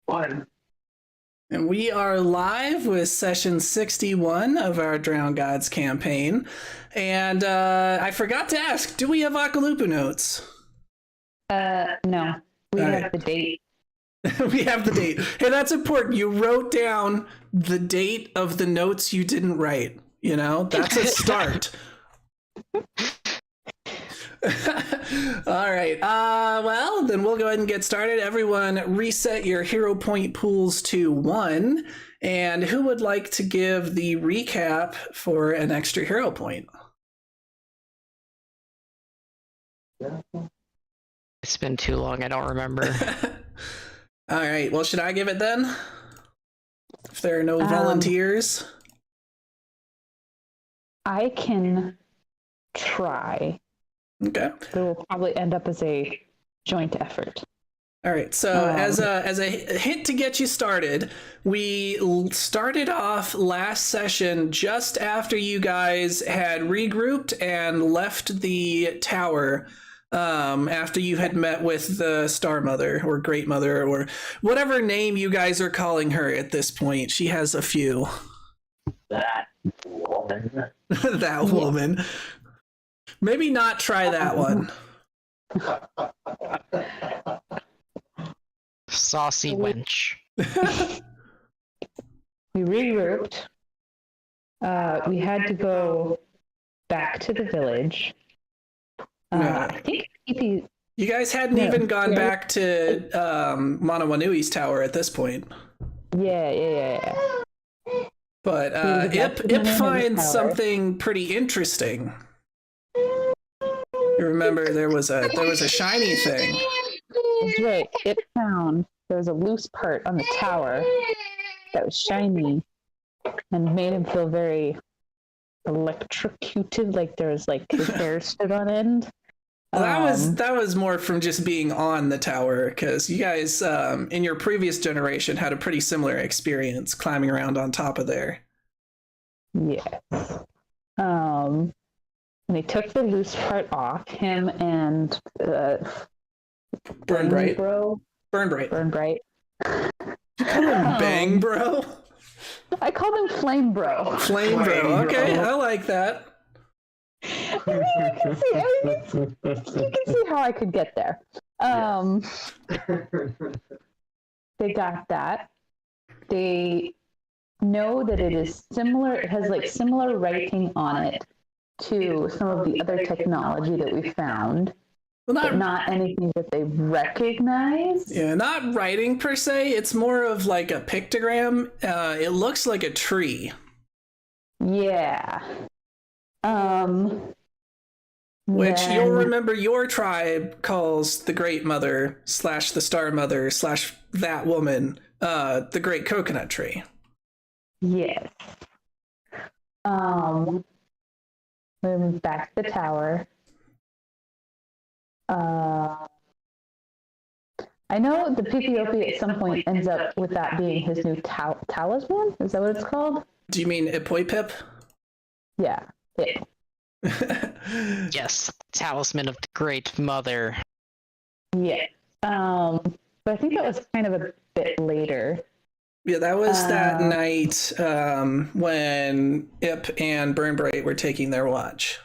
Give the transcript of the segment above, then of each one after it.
One. And we are live with session 61 of our Drown Gods campaign. And I forgot to ask, do we have Akalupu notes? No. We have the date. We have the date. Hey, that's important. You wrote down the date of the notes you didn't write. You know, that's a start. All right. Well, then we'll go ahead and get started. Everyone, reset your hero point pools to 1. And who would like to give the recap for an extra hero point? It's been too long. I don't remember. All right. Well, should I give it then? If there are no volunteers. I can try. Okay. It will probably end up as a joint effort. All right. So as a hint to get you started, we started off last session just after you guys had regrouped and left the tower. After you had met with the Star Mother or Great Mother or whatever name you guys are calling her at this point. She has a few. That woman. That woman. Maybe not try that one. Saucy wench. We regrouped. We had to go back to the village. I think you guys hadn't even gone back to Manawanui's tower at this point. Yeah. But Ip finds something pretty interesting. You remember there was a shiny thing. That's right. Ip found there was a loose part on the tower that was shiny and made him feel very electrocuted, like there was like his hair stood on end. Well, that was more from just being on the tower, because you guys in your previous generation had a pretty similar experience climbing around on top of there. Yes. And they took the loose part off him and Burnbright. Burnbright. You call him Bang Bro? I called him Flame Bro. Flame Bro. Okay, I like that. You can see how I could get there. They got that. They know that it is similar. It has like similar writing on it to some of the other technology that we found. Well, but not anything that they recognize. Yeah, not writing per se. It's more of like a pictogram. It looks like a tree. Yeah. Which you'll remember your tribe calls the Great Mother / the Star Mother / that woman, the Great Coconut Tree. Yes. Moving back to the tower. I know the PPOP at some point ends up with that being his new talisman. Is that what it's called? Do you mean Ipoipip? Yeah. Yes, talisman of the Great Mother. Yeah. But I think that was kind of a bit later. Yeah, that was that night when Ip and Burnbright were taking their watch.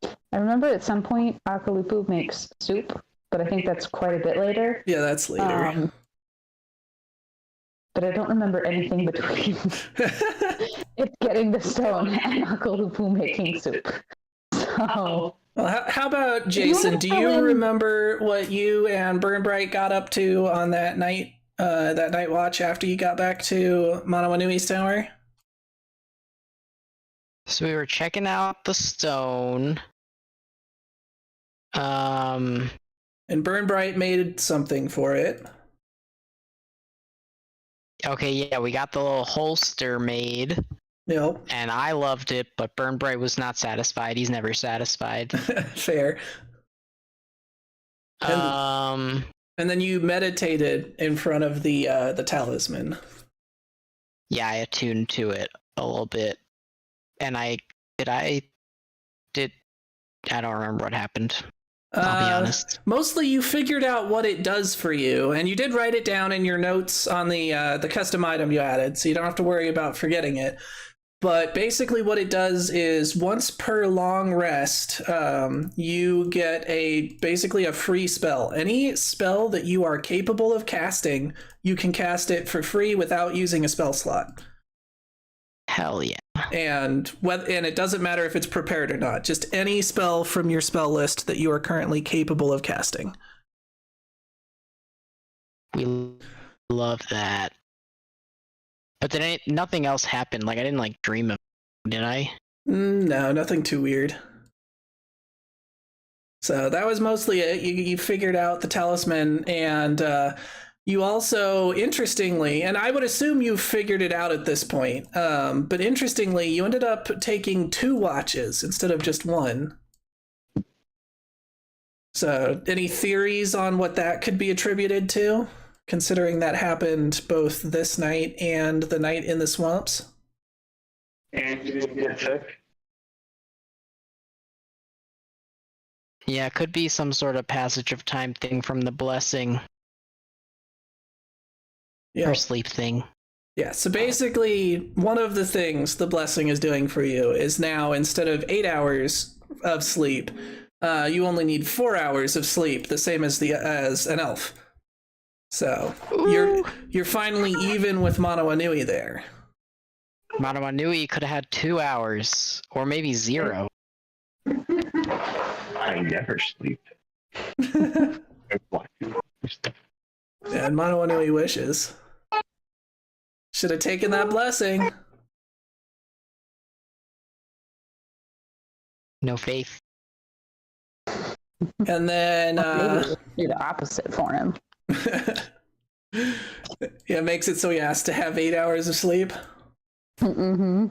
I remember at some point Akalupu makes soup, but I think that's quite a bit later. Yeah, that's later. But I don't remember anything between it getting the stone and Akalupu making soup. So, well, how about Jason? Do you remember what you and Burnbright got up to on that night watch after you got back to Manawanui's tower? So we were checking out the stone. And Burnbright made something for it. Okay, yeah, we got the little holster made. Yep. And I loved it, but Burnbright was not satisfied. He's never satisfied. Fair. And then you meditated in front of the talisman. Yeah, I attuned to it a little bit. And I don't remember what happened. I'll be honest. Mostly you figured out what it does for you, and you did write it down in your notes on the custom item you added, so you don't have to worry about forgetting it. But basically what it does is once per long rest, you get basically a free spell. Any spell that you are capable of casting, you can cast it for free without using a spell slot. Hell yeah. And it doesn't matter if it's prepared or not, just any spell from your spell list that you are currently capable of casting. We love that. But then nothing else happened. Like, I didn't like dream of it, did I? No, nothing too weird. So that was mostly it. You figured out the talisman, and you also, interestingly, and I would assume you figured it out at this point, but interestingly, you ended up taking 2 watches instead of just 1. So any theories on what that could be attributed to, considering that happened both this night and the night in the swamps? And you didn't get sick? Yeah, it could be some sort of passage of time thing from the blessing. Yeah. Or sleep thing. Yeah, so basically, one of the things the blessing is doing for you is now, instead of 8 hours of sleep, you only need 4 hours of sleep, the same as an elf. So you're finally even with Mono Anui there. Mono Anui could have had 2 hours, or maybe 0. I never sleep. And Mono Anui wishes. Should have taken that blessing. No faith. And then do the opposite for him. yeah, it makes it so he has to have 8 hours of sleep. Mm-hmm.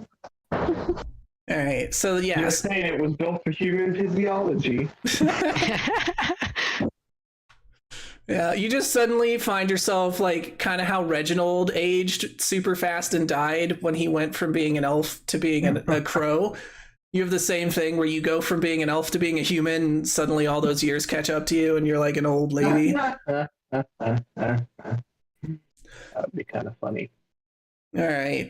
All right, so yeah. You're saying it was built for human physiology. Yeah, you just suddenly find yourself like kind of how Reginald aged super fast and died when he went from being an elf to being a crow. You have the same thing where you go from being an elf to being a human, and suddenly all those years catch up to you and you're like an old lady. That would be kind of funny. All right.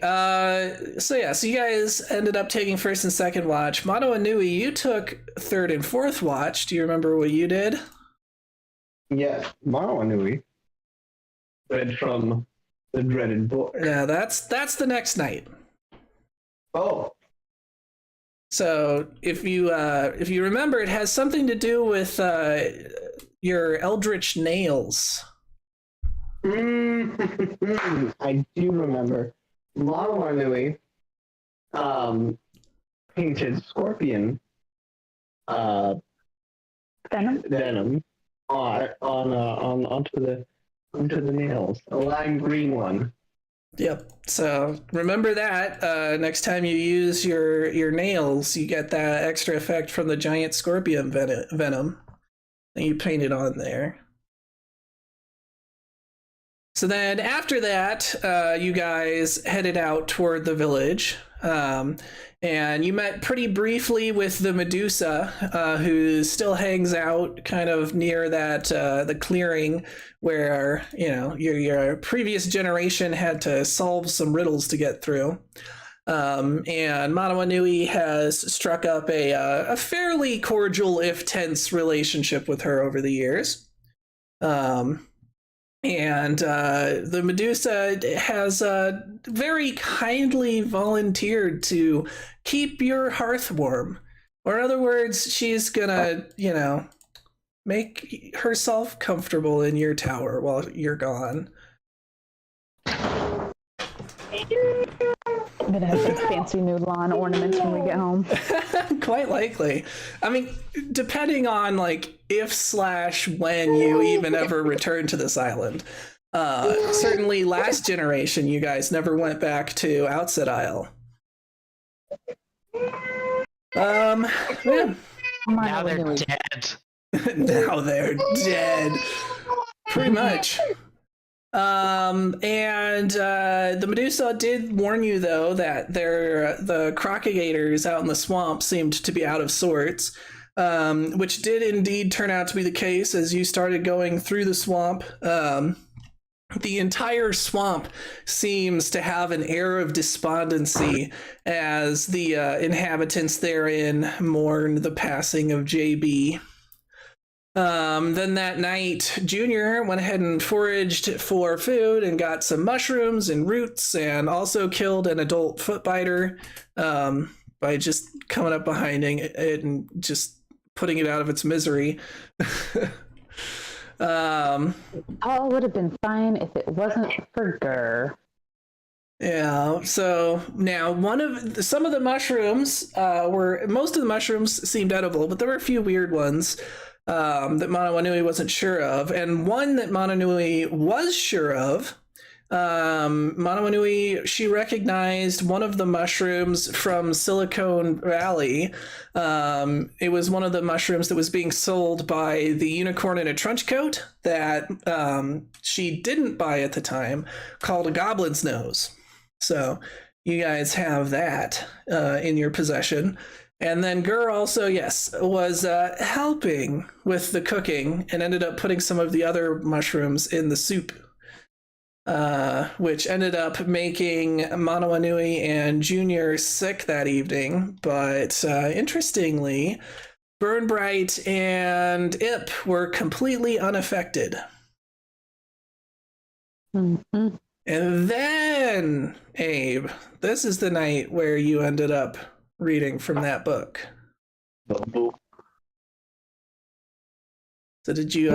So you guys ended up taking first and second watch. Mono Anui, you took third and fourth watch. Do you remember what you did? Yes, Mono Anui read from the dreaded book. Yeah, that's the next night. Oh. So if you remember, it has something to do with your eldritch nails. I do remember. Mono Anui painted scorpion venom onto the nails. A lime green one. Yep. So remember that next time you use your nails, you get that extra effect from the giant scorpion venom that you painted on there. So then after that, you guys headed out toward the village. And you met pretty briefly with the Medusa, who still hangs out kind of near that the clearing where, you know, your previous generation had to solve some riddles to get through. And Mono Anui has struck up a fairly cordial, if tense, relationship with her over the years. And the Medusa has very kindly volunteered to keep your hearth warm. Or in other words, she's gonna, you know, make herself comfortable in your tower while you're gone. I'm gonna have big fancy new lawn ornaments when we get home. Quite likely. I mean, depending on like if/when you even ever return to this island. Certainly last generation, you guys never went back to Outset Isle. Yeah. Now they're dead. Now they're dead. Pretty much. And the Medusa did warn you, though, that the Crocodigators out in the swamp seemed to be out of sorts. which did indeed turn out to be the case as you started going through the swamp. The entire swamp seems to have an air of despondency as the inhabitants therein mourn the passing of JB. Then that night, Junior went ahead and foraged for food and got some mushrooms and roots, and also killed an adult footbiter by just coming up behind it and just putting it out of its misery. All would have been fine if it wasn't for Gurr. Yeah, so now some of the mushrooms most of the mushrooms seemed edible, but there were a few weird ones that Manawanui wasn't sure of, and one that Manawanui was sure of. Manawanui, she recognized one of the mushrooms from Silicon Valley. It was one of the mushrooms that was being sold by the unicorn in a trench coat that she didn't buy at the time, called a goblin's nose. So you guys have that in your possession. And then Gurr also, yes, was helping with the cooking and ended up putting some of the other mushrooms in the soup, which ended up making Manawanui and Junior sick that evening. But interestingly, Burnbright and Ip were completely unaffected. Mm-hmm. And then, Abe, this is the night where you ended up reading from that book. So did you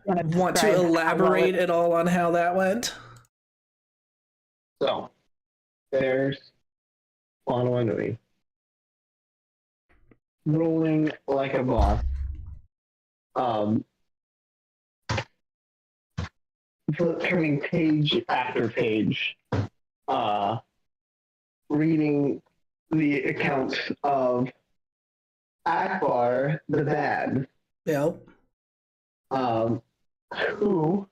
want to elaborate at all on how that went? So, there's Manawanui rolling like a boss. Turning page after page, reading the accounts of Akbar the Bad, Yep. who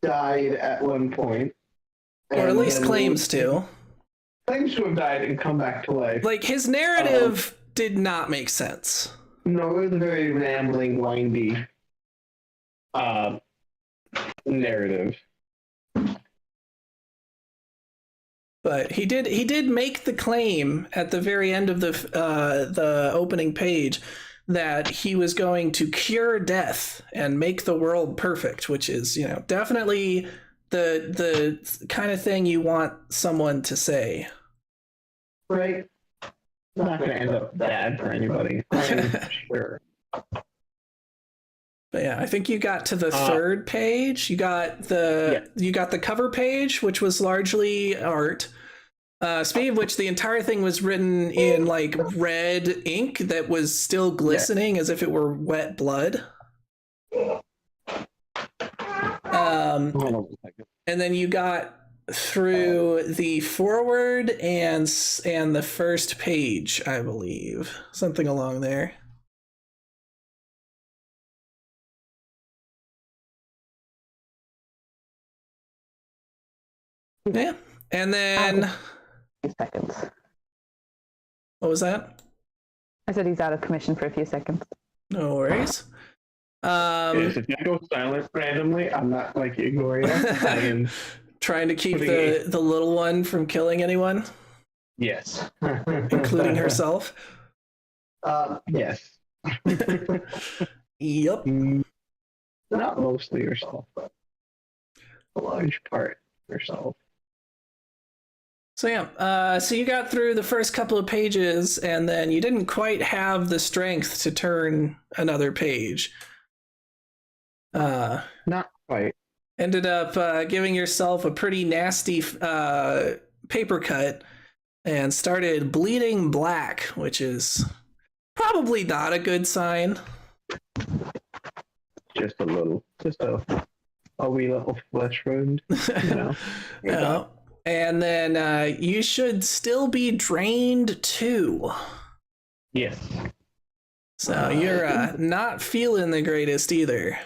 died at one point, Or at least claims to. Claims to have died and come back to life. Like, his narrative did not make sense. No, it was a very rambling, windy narrative. But he did make the claim at the very end of the opening page that he was going to cure death and make the world perfect, which is, definitely the kind of thing you want someone to say. Right? Not going to end up bad for anybody. I'm sure. But yeah, I think you got to the third page. You got the cover page, which was largely art. Speaking of which, the entire thing was written in like red ink that was still glistening as if it were wet blood. Hold on a second. And then you got through the forward and the first page, I believe, something along there. Yeah, and then 2 seconds. what was that? I said he's out of commission for a few seconds. No worries. Yes, if you go silent randomly, I'm not like ignoring it. I am trying to keep the little one from killing anyone, yes, including herself. Yes. Yep. Not mostly yourself, but a large part yourself. So yeah, so you got through the first couple of pages, and then you didn't quite have the strength to turn another page. Not quite. Ended up giving yourself a pretty nasty paper cut and started bleeding black, which is probably not a good sign. Just a little. Just a wee little flesh wound. Yeah. And then you should still be drained too. Yes. So you're not feeling the greatest either.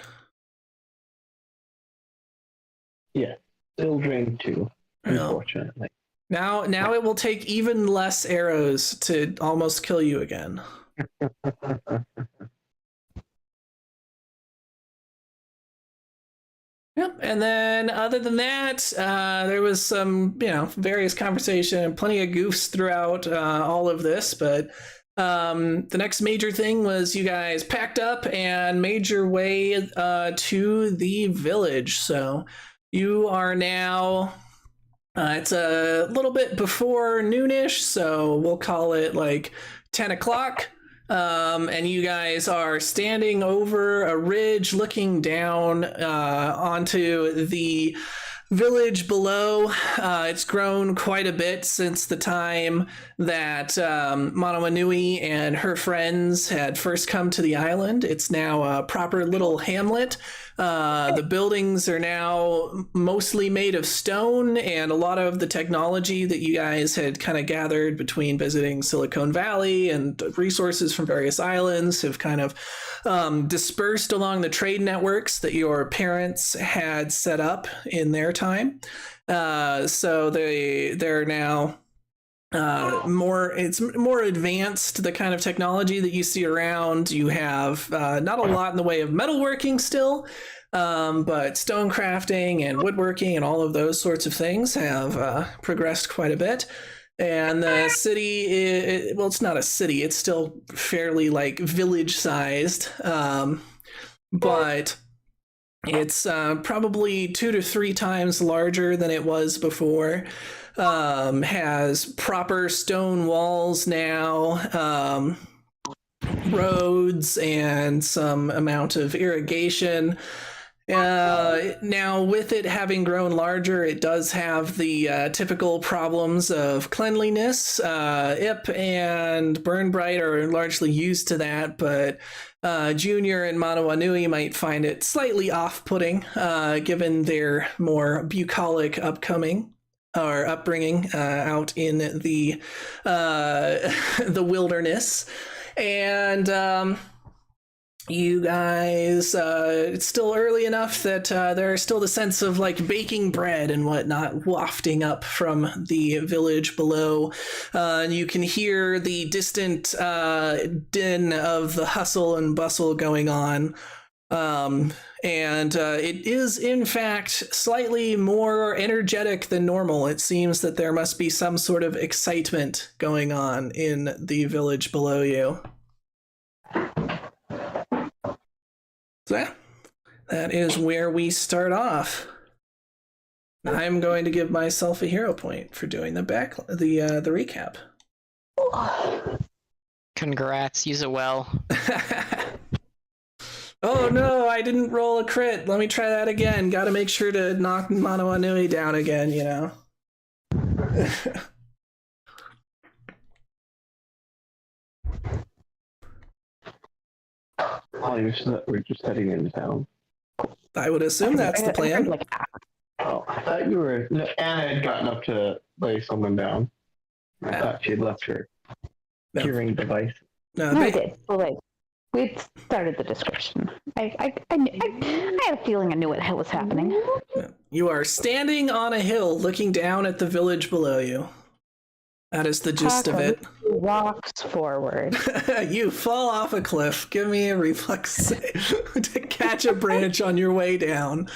Yeah. Still drained too, Well, unfortunately. now it will take even less arrows to almost kill you again. Yep. And then other than that, there was some, various conversation and plenty of goofs throughout all of this. But the next major thing was you guys packed up and made your way to the village. So you are now, it's a little bit before noonish, so we'll call it like 10 o'clock. And you guys are standing over a ridge looking down onto the village below. It's grown quite a bit since the time that Manawanui and her friends had first come to the island. It's now a proper little hamlet. The buildings are now mostly made of stone, and a lot of the technology that you guys had kind of gathered between visiting Silicon Valley and resources from various islands have kind of dispersed along the trade networks that your parents had set up in their time. So they're now it's more advanced, the kind of technology that you see around. You have not a lot in the way of metalworking still, but stone crafting and woodworking and all of those sorts of things have progressed quite a bit. And the city, well, it's not a city, it's still fairly like village sized, but it's probably 2 to 3 times larger than it was before. Has proper stone walls now, roads, and some amount of irrigation. Now, with it having grown larger, it does have the typical problems of cleanliness. Ip and Burnbright are largely used to that, but Junior and Manawanui might find it slightly off-putting, given their more bucolic upbringing out in the wilderness. And you guys, it's still early enough that there's still the sense of like baking bread and whatnot wafting up from the village below. And you can hear the distant din of the hustle and bustle going on. And it is, in fact, slightly more energetic than normal. It seems that there must be some sort of excitement going on in the village below you. So that is where we start off. I'm going to give myself a hero point for doing the recap. Congrats, use it well. Oh no, I didn't roll a crit. Let me try that again. Gotta make sure to knock Manawanui down again, you know. Oh, we're just heading into town. I would assume that's the plan. Oh, I thought you were... Anna had gotten up to lay someone down. I thought she had left her hearing device. No, I did. Well, wait. We started the description. I had a feeling I knew what was happening. You are standing on a hill looking down at the village below you. That is the gist of it. Walks forward. You fall off a cliff. Give me a reflex save to catch a branch on your way down.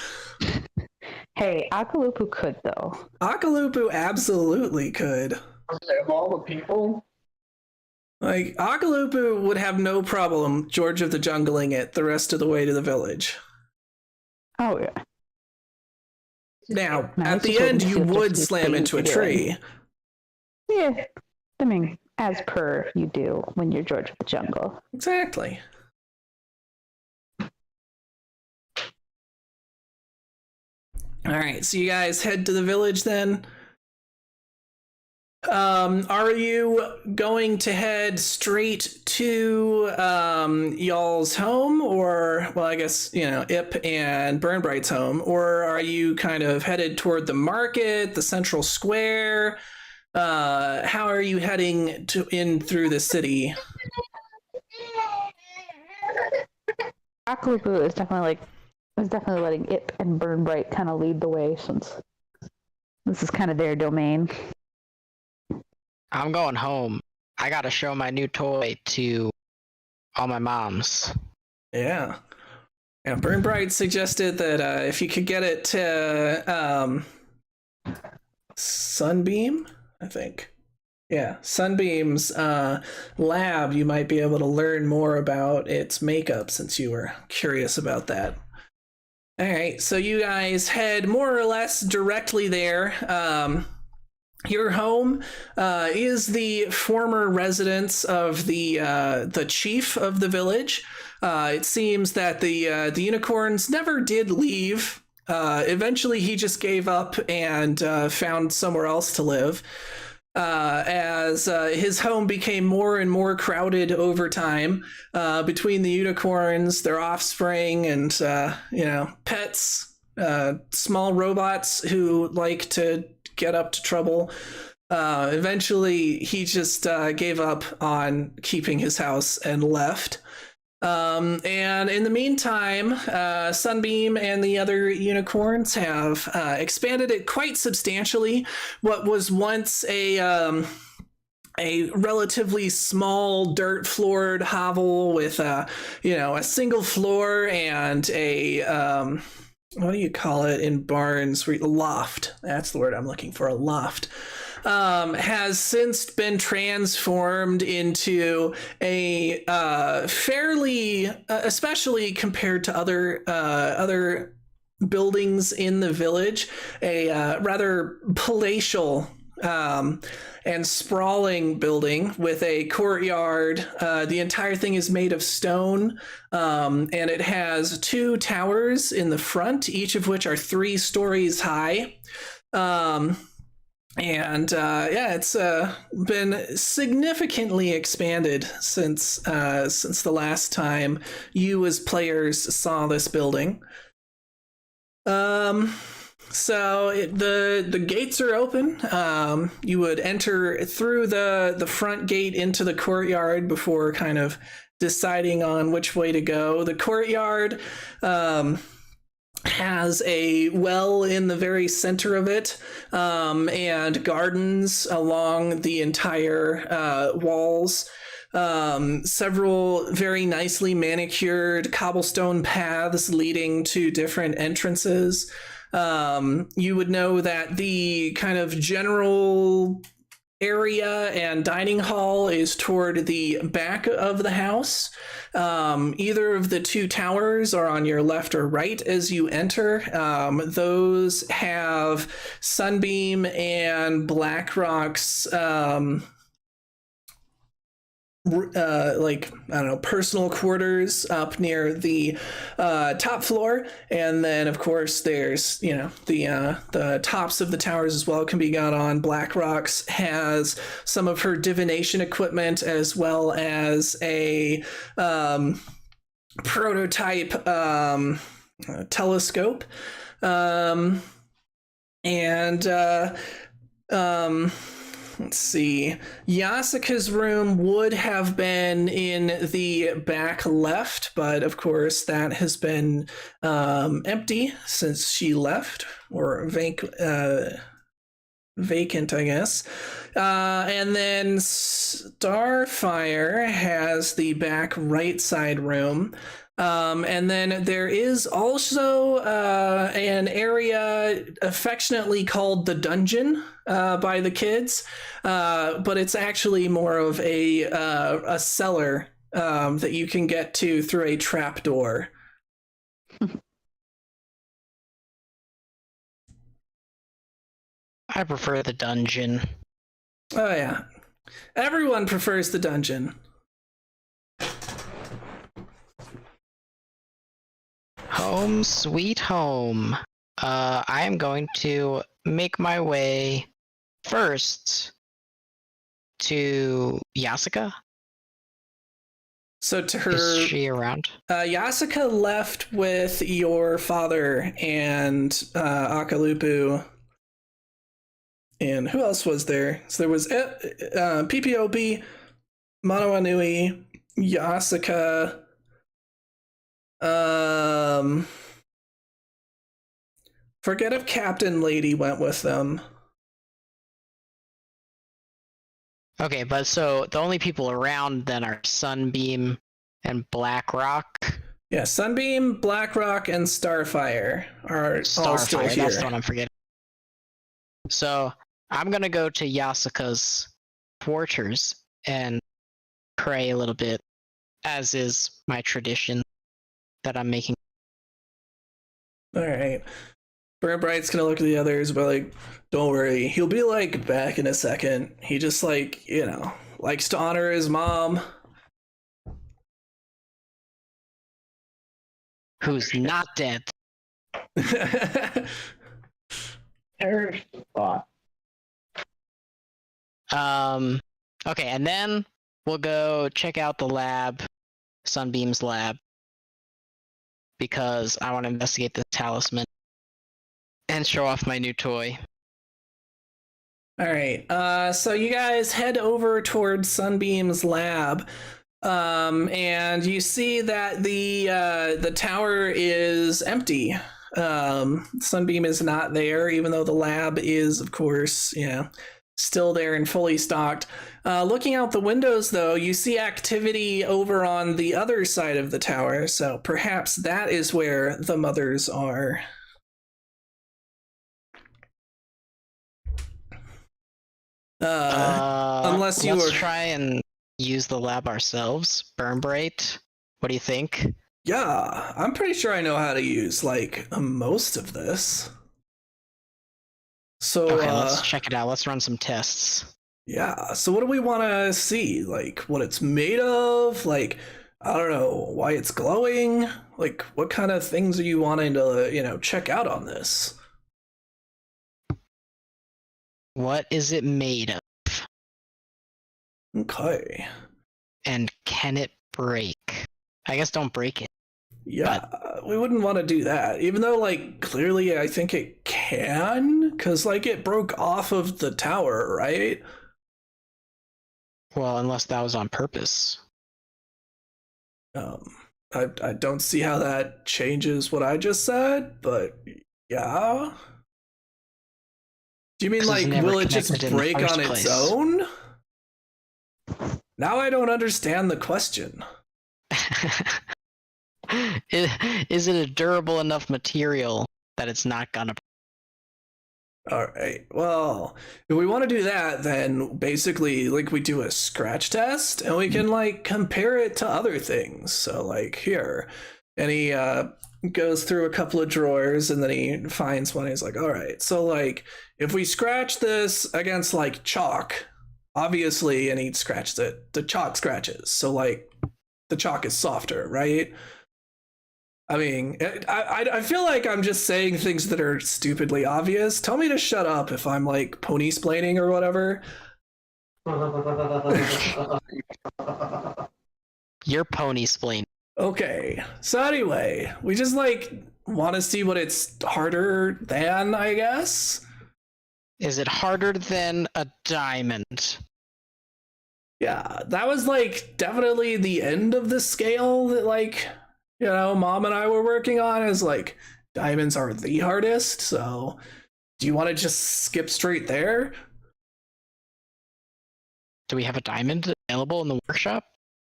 Hey, Akalupu could, though. Akalupu absolutely could. Of all the people... Like, Akalupu would have no problem George of the Jungling it the rest of the way to the village. Oh, yeah. Now, at the end, you would slam into a tree. Yeah. I mean, as per you do when you're George of the Jungle. Exactly. All right, so you guys head to the village then. Are you going to head straight to y'all's home, or, well, I guess, Ip and Burnbright's home, or are you kind of headed toward the market, the central square? How are you heading in through the city? Akalupu is definitely letting Ip and Burnbright kind of lead the way, since this is kind of their domain. I'm going home. I gotta show my new toy to all my moms. Yeah. Yeah, Burn Bright suggested that if you could get it to Sunbeam, I think. Yeah, Sunbeam's lab, you might be able to learn more about its makeup since you were curious about that. All right, so you guys head more or less directly there. Your home is the former residence of the chief of the village. It seems that the unicorns never did leave. Eventually, he just gave up and found somewhere else to live. As his home became more and more crowded over time between the unicorns, their offspring, and pets, small robots who like to get up to trouble. Eventually, he just gave up on keeping his house and left. And in the meantime, Sunbeam and the other unicorns have expanded it quite substantially. What was once a relatively small dirt-floored hovel with a single floor and a what do you call it in barns? A loft. That's the word I'm looking for. A loft. Has since been transformed into a fairly, especially compared to other buildings in the village, a rather palatial and sprawling building with a courtyard. The entire thing is made of stone, and it has 2 towers in the front, each of which are 3 stories high. It's been significantly expanded since the last time you as players saw this building. So the gates are open. You would enter through the front gate into the courtyard before kind of deciding on which way to go. The courtyard has a well in the very center of it, and gardens along the entire walls. Several very nicely manicured cobblestone paths leading to different entrances. You would know that the kind of general area and dining hall is toward the back of the house. Either of the 2 towers are on your left or right as you enter. Those have Sunbeam and Blackrock's personal quarters up near the top floor, and then of course there's the tops of the towers as well can be got on. Blackrock's has some of her divination equipment as well as a prototype telescope, let's see. Yasuka's room would have been in the back left, but of course that has been empty since she left, or vacant, I guess. And then Starfire has the back right side room. And then there is also an area affectionately called the dungeon by the kids, but it's actually more of a cellar that you can get to through a trap door. I prefer the dungeon. Oh yeah, everyone prefers the dungeon. Home sweet home. I am going to make my way first to Yasuka. So to her, is she around? Yasuka left with your father and Akalupu. And who else was there? So there was PPOB, Mono Anui, Yasuka. Forget if Captain Lady went with them. Okay, but so the only people around then are Sunbeam And Blackrock. Yeah, Sunbeam, Blackrock, and Starfire are all still Starfire, here. that's the one I'm forgetting. So I'm gonna go to Yasuka's quarters and pray a little bit, as is my tradition that I'm making. All right. Burn Bright's gonna look at the others, but like, don't worry, he'll be like back in a second. He just like, likes to honor his mom. Who's not dead. Terror thought. Okay, and then we'll go check out the lab, Sunbeam's lab, because I want to investigate the talisman and show off my new toy. All right. So you guys head over towards Sunbeam's lab, and you see that the tower is empty. Sunbeam is not there, even though the lab is, of course, still there and fully stocked. Looking out the windows, though, you see activity over on the other side of the tower, so perhaps that is where the mothers are. Unless you let's were... try and use the lab ourselves. Burn Bright, what do you think? Yeah, I'm pretty sure I know how to use, like, most of this. So, Okay, let's check it out. Let's run some tests. Yeah, so what do we want to see? Like, what it's made of? Like, I don't know, why it's glowing? Like, what kind of things are you wanting to, check out on this? What is it made of? Okay. And can it break? I guess don't break it. Yeah, we wouldn't want to do that. Even though, like, clearly I think it can, because, like, it broke off of the tower, right? Well, unless that was on purpose. I don't see how that changes what I just said, but yeah. Do you mean, like, will it just break on its own? Now I don't understand the question. Is it a durable enough material that it's not gonna... All right. Well, if we want to do that, then basically, like, we do a scratch test, and we can, like, compare it to other things. So, like, here. And he goes through a couple of drawers, and then he finds one. He's like, all right. So, like, if we scratch this against, like, chalk, obviously, and he scratched it, the chalk scratches. So, like, the chalk is softer, right? I mean, I feel like I'm just saying things that are stupidly obvious. Tell me to shut up if I'm, like, pony-splaining or whatever. You're pony-splaining. Okay, so anyway, we just, like, want to see what it's harder than, I guess? Is it harder than a diamond? Yeah, that was, like, definitely the end of the scale that, like... Mom and I were working on is like diamonds are the hardest. So do you want to just skip straight there? Do we have a diamond available in the workshop?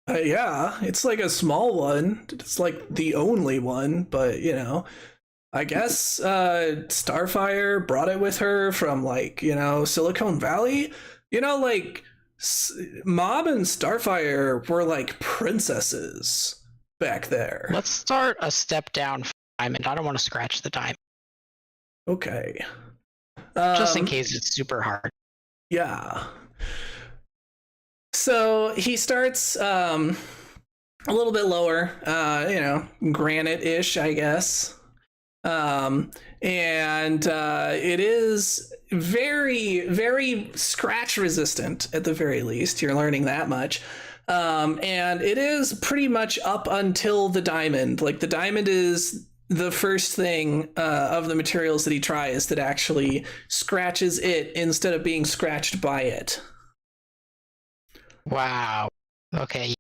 Yeah, it's like a small one. It's like the only one, but I guess Starfire brought it with her from like, Silicon Valley. Like Mom and Starfire were like princesses back there. Let's start a step down for diamond. I don't want to scratch the diamond. Okay. Just in case it's super hard. Yeah. So he starts a little bit lower, granite-ish, I guess. And it is very, very scratch resistant at the very least. You're learning that much. And it is pretty much up until the diamond. Like the diamond is the first thing of the materials that he tries that actually scratches it instead of being scratched by it. Wow. Okay.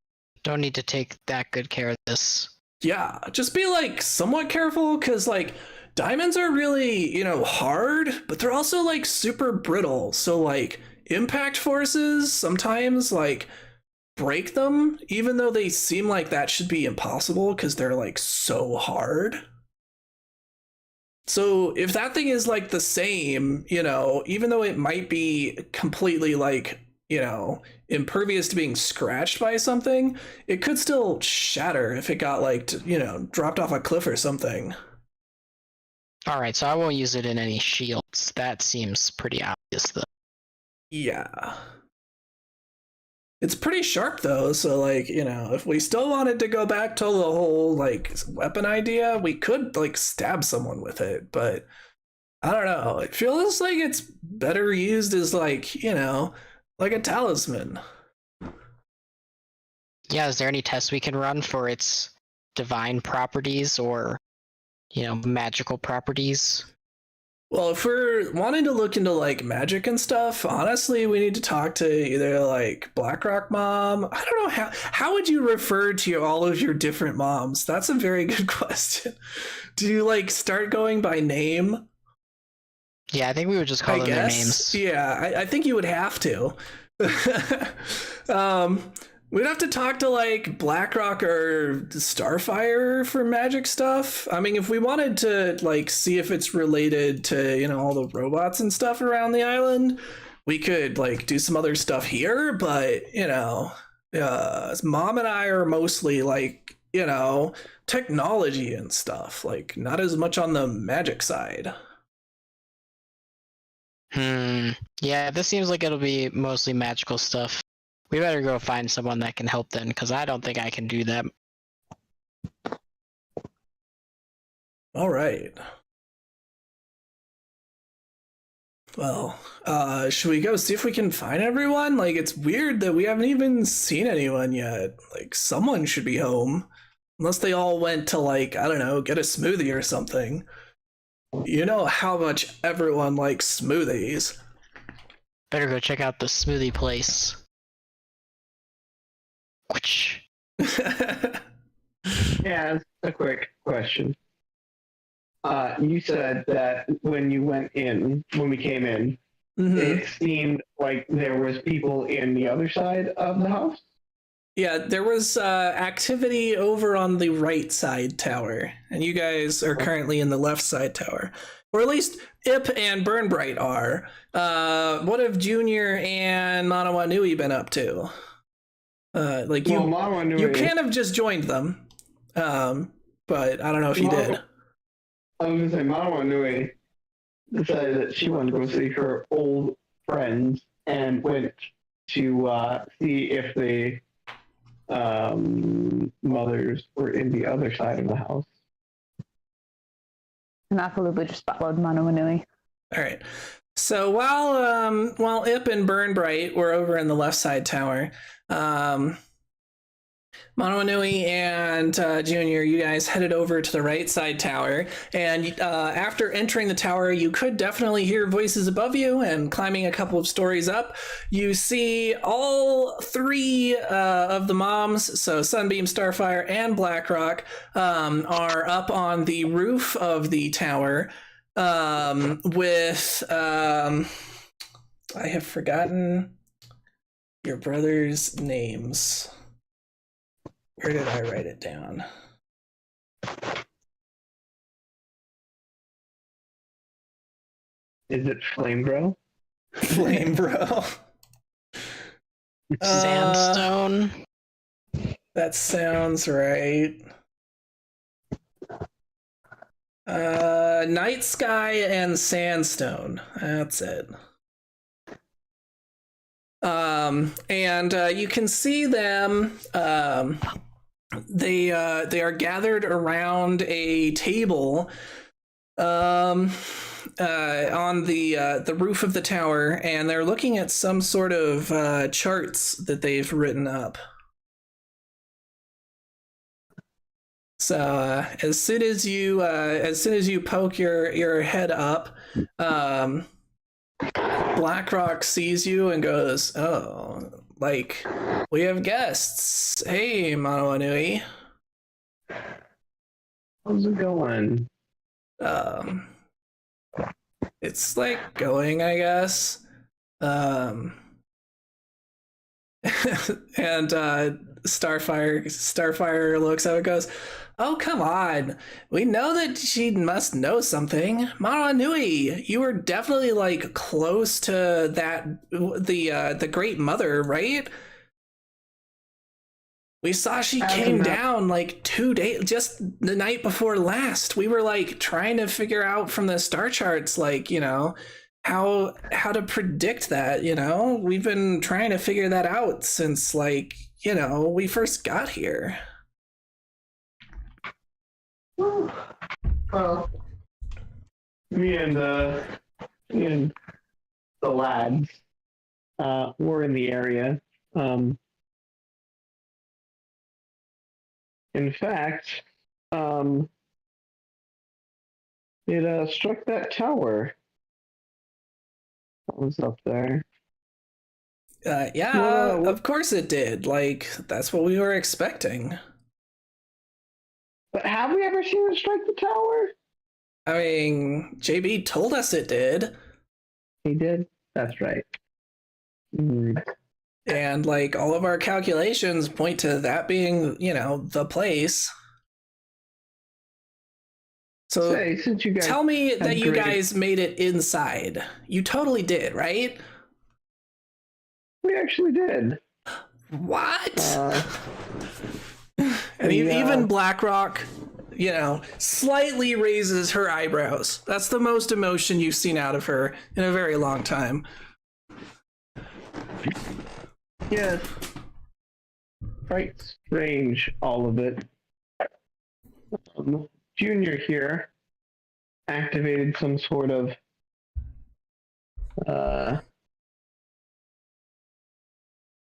Don't need to take that good care of this. Yeah, just be like somewhat careful because like diamonds are really, hard, but they're also like super brittle. So like impact forces sometimes like break them, even though they seem like that should be impossible because they're like so hard. So if that thing is like the same, even though it might be completely like, impervious to being scratched by something, it could still shatter if it got like, dropped off a cliff or something. All right, so I won't use it in any shields. That seems pretty obvious, though. Yeah. It's pretty sharp though, so like, if we still wanted to go back to the whole like weapon idea, we could like stab someone with it, but I don't know. It feels like it's better used as like, like a talisman. Yeah, is there any tests we can run for its divine properties or, magical properties? Well, if we're wanting to look into like magic and stuff, honestly, we need to talk to either like Blackrock Mom. I don't know how would you refer to all of your different moms? That's a very good question. Do you like start going by name? Yeah, I think we would just call them their names. Yeah, I think you would have to. We'd have to talk to like Blackrock or Starfire for magic stuff. I mean, if we wanted to like see if it's related to, all the robots and stuff around the island, we could like do some other stuff here, but Mom and I are mostly like, technology and stuff, like not as much on the magic side. Yeah, this seems like it'll be mostly magical stuff. We better go find someone that can help then, because I don't think I can do that. All right. Well, should we go see if we can find everyone? Like, it's weird that we haven't even seen anyone yet. Like, someone should be home. Unless they all went to, like, I don't know, get a smoothie or something. You know how much everyone likes smoothies. Better go check out the smoothie place. Yeah, a quick question. You said that when we came in, it seemed like there was people in the other side of the house? Yeah, there was activity over on the right side tower, and you guys are currently in the left side tower. Or at least Ip and Burnbright are. What have Junior and Manawanui been up to? You can have just joined them, but I don't know if you did. I was going to say, Manawanui decided that she wanted to go see her old friends and went to see if the mothers were in the other side of the house. And Akaluba just followed Manawanui. All right. So while Ip and Burnbright were over in the left side tower, Manawanui and Junior, you guys headed over to the right side tower, and after entering the tower, you could definitely hear voices above you, and climbing a couple of stories up, you see all three of the moms, so Sunbeam, Starfire, and Blackrock, are up on the roof of the tower with... I have forgotten your brother's names. Where did I write it down? Is it Flame Bro? Flame Bro. Sandstone. That sounds right. Night Sky and Sandstone. That's it. And you can see them. They are gathered around a table on the roof of the tower, and they're looking at some sort of charts that they've written up. So as soon as you poke your head up, Blackrock sees you and goes, "Oh, like, we have guests. Hey, Manawanui." How's it going? It's like going, I guess. And Starfire looks up and goes, "Oh, come on. We know that she must know something. Mara Nui, you were definitely like close to the Great Mother, right? We saw she came down like 2 days, just the night before last. We were like trying to figure out from the star charts, like, how to predict that, We've been trying to figure that out since like, we first got here." Well, me and the lads were in the area. In fact, it struck that tower that was up there. Yeah, of course it did. Like, that's what we were expecting. But have we ever seen it strike the tower? I mean, JB told us it did. He did? That's right. And like all of our calculations point to that being, the place. So since you guys tell me that you guys made it inside. You totally did, right? We actually did. What? And even BlackRock, slightly raises her eyebrows. That's the most emotion you've seen out of her in a very long time. Yeah. Quite strange, all of it. Junior here activated some sort of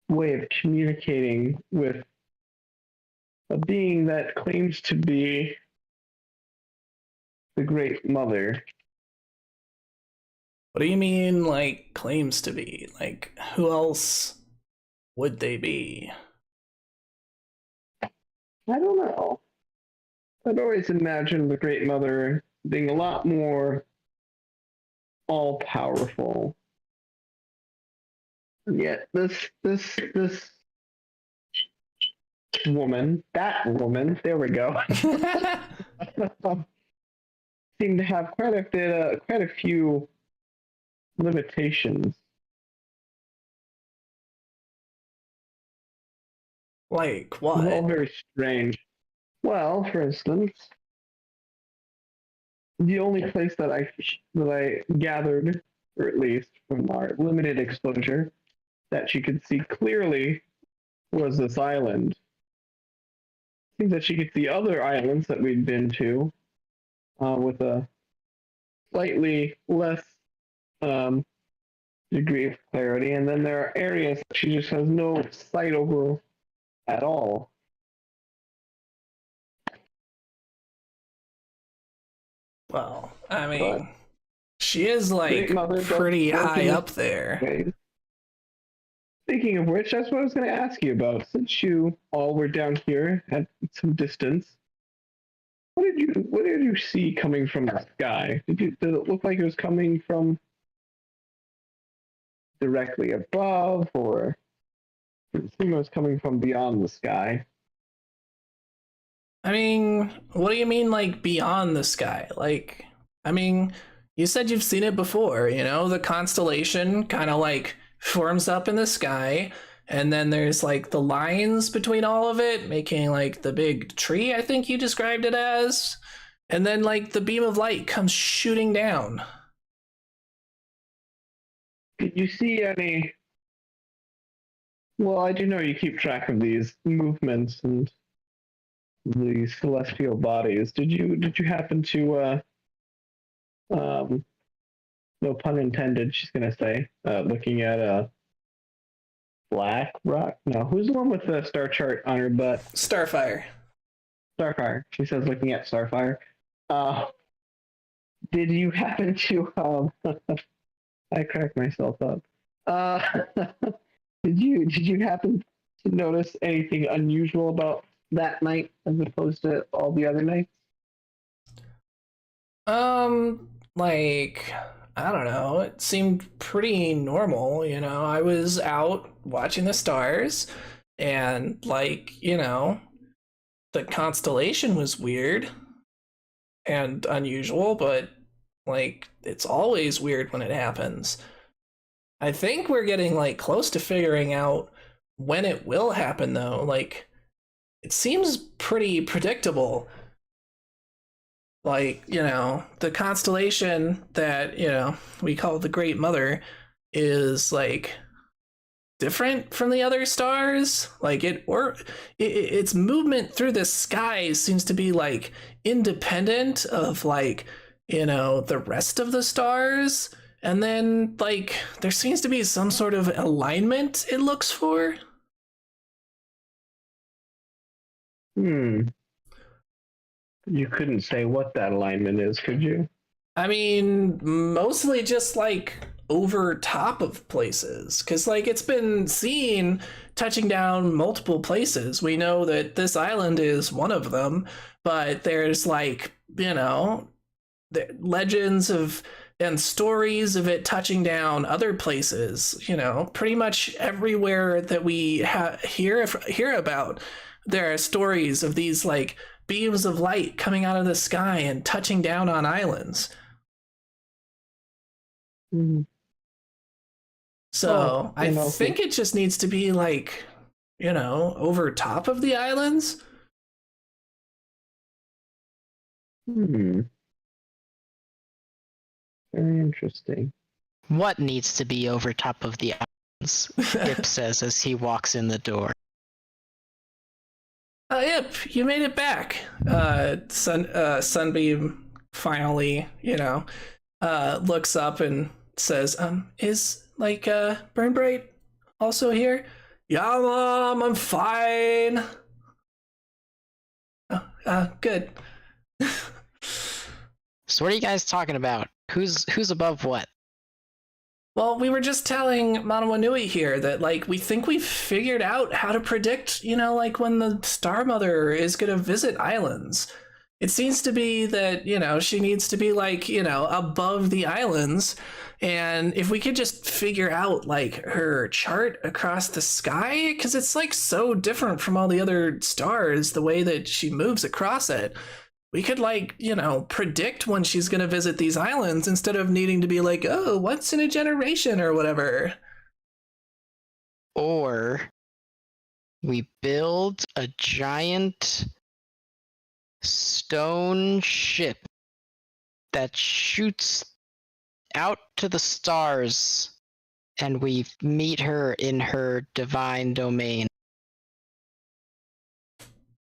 way of communicating with a being that claims to be the Great Mother. What do you mean, like, claims to be? Like, who else would they be? I don't know. I'd always imagined the Great Mother being a lot more all-powerful. And yet this woman, there we go, seemed to have quite a few limitations. Like what? It's all very strange. Well, for instance, the only place that I gathered, or at least from our limited exposure, that she could see clearly was this island. Seems that she could see other islands that we'd been to with a slightly less degree of clarity, and then there are areas that she just has no sight over at all. Well, I mean, she is like pretty high up there. Speaking of which, that's what I was going to ask you about. Since you all were down here at some distance, what did you see coming from the sky? Did it look like it was coming from directly above, or did it seem it was coming from beyond the sky? I mean, what do you mean, like, beyond the sky? Like, I mean, you said you've seen it before, the constellation kind of like forms up in the sky, and then there's like the lines between all of it, making like the big tree, I think you described it as, and then like the beam of light comes shooting down. Did you see any? Well, I do know you keep track of these movements and the celestial bodies. Did you happen to no pun intended, she's gonna say, looking at Black Rock? No, who's the one with the star chart on her butt? Starfire. She says, looking at Starfire. Did you happen to I cracked myself up. Did you happen to notice anything unusual about that night as opposed to all the other nights? Like, I don't know. It seemed pretty normal, I was out watching the stars, and like, you know, the constellation was weird and unusual, but like it's always weird when it happens. I think we're getting like close to figuring out when it will happen though. Like it seems pretty predictable. Like, you know, the constellation that, you know, we call the Great Mother is like different from the other stars. Like its movement through the sky seems to be like independent of like, you know, the rest of the stars. And then like there seems to be some sort of alignment it looks for. You couldn't say what that alignment is, could you? I mean, mostly just like over top of places, because like it's been seen touching down multiple places. We know that this island is one of them, but there's like, you know, the legends of and stories of it touching down other places. You know, pretty much everywhere that we hear about, there are stories of these like beams of light coming out of the sky and touching down on islands. So I think it just needs to be like, you know, over top of the islands. Very interesting. What needs to be over top of the islands? Ip says as he walks in the door. Ip, you made it back. Sunbeam finally, you know, looks up and says, is like Burn Bright also here? Yeah, Mom, I'm fine. Good. So what are you guys talking about? Who's above what? Well, we were just telling Manawanui here that, like, we think we've figured out how to predict, you know, like, when the Star Mother is going to visit islands. It seems to be that, you know, she needs to be, like, you know, above the islands. And if we could just figure out, like, her chart across the sky, because it's, like, so different from all the other stars, the way that she moves across it. We could, like, you know, predict when she's going to visit these islands instead of needing to be like, oh, once in a generation or whatever. Or we build a giant stone ship that shoots out to the stars and we meet her in her divine domain.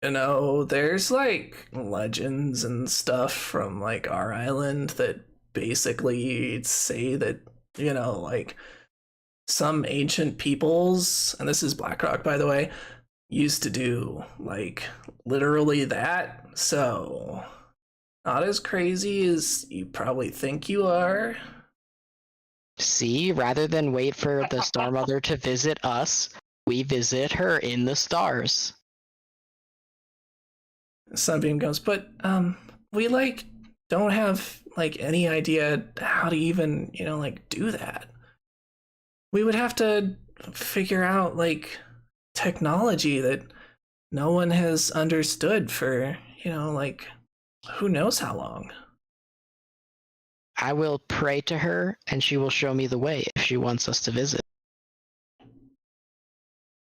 You know, there's like legends and stuff from like our island that basically say that, you know, like some ancient peoples, and this is Blackrock by the way, used to do like literally that. So not as crazy as you probably think you are. See, rather than wait for the Star Mother to visit us, we visit her in the stars. Sunbeam goes, but we like don't have like any idea how to even, you know, like do that. We would have to figure out like technology that no one has understood for, you know, like who knows how long. I will pray to her and she will show me the way if she wants us to visit.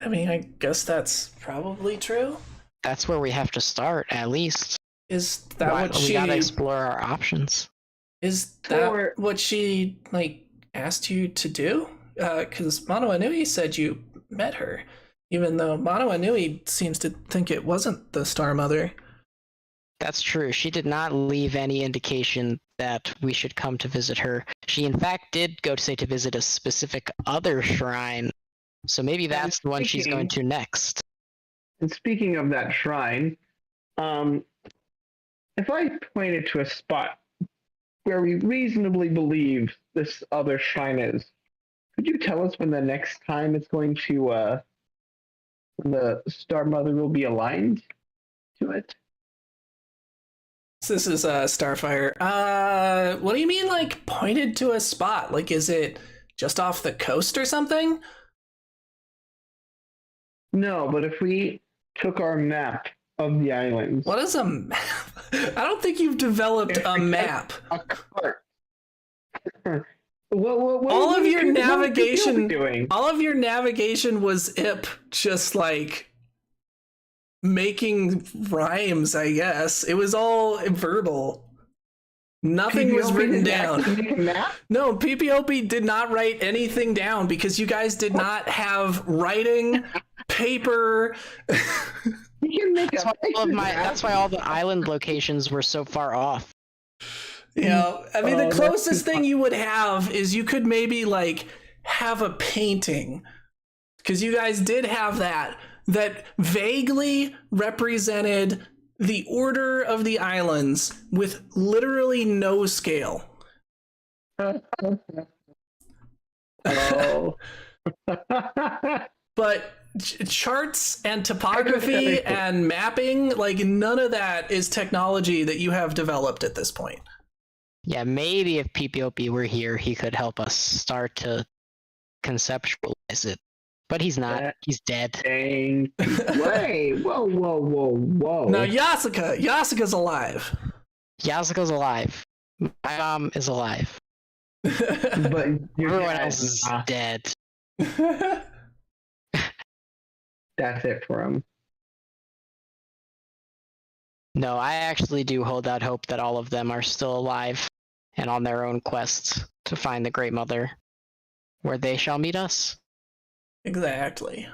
I mean, I guess that's probably true. That's where we have to start, at least. Is that what we she... gotta explore our options. Is that what she, like, asked you to do? Because Manawanui said you met her, even though Manawanui seems to think it wasn't the Star Mother. That's true. She did not leave any indication that we should come to visit her. She, in fact, did go to say to visit a specific other shrine. So maybe that's the one she's going to next. And speaking of that shrine, if I pointed to a spot where we reasonably believe this other shrine is, could you tell us when the next time it's going to, when the Star Mother will be aligned to it? This is Starfire. What do you mean, like, pointed to a spot? Like, is it just off the coast or something? No, but if we took our map of the islands, What is a map? I don't think you've developed a map. a cart. What All of your what are navigation, you doing? all of your navigation was just like making rhymes, I guess. It was all verbal. Nothing was written down. No, PPOP did not write anything down because you guys did not have writing, paper. That's why all the island locations were so far off. You know, I mean, the closest thing you would have is you could maybe like have a painting, because you guys did have that vaguely represented the order of the islands with literally no scale. Oh. But charts and topography and mapping, like none of that is technology that you have developed at this point. Yeah, maybe if PPOP were here, he could help us start to conceptualize it. But he's not. He's dead. Dang. Wait. Whoa. Now Yasuka's alive. Yasuko's alive. My mom is alive. But everyone else is dead. That's it for him. No, I actually do hold out hope that all of them are still alive and on their own quests to find the Great Mother, where they shall meet us. Exactly.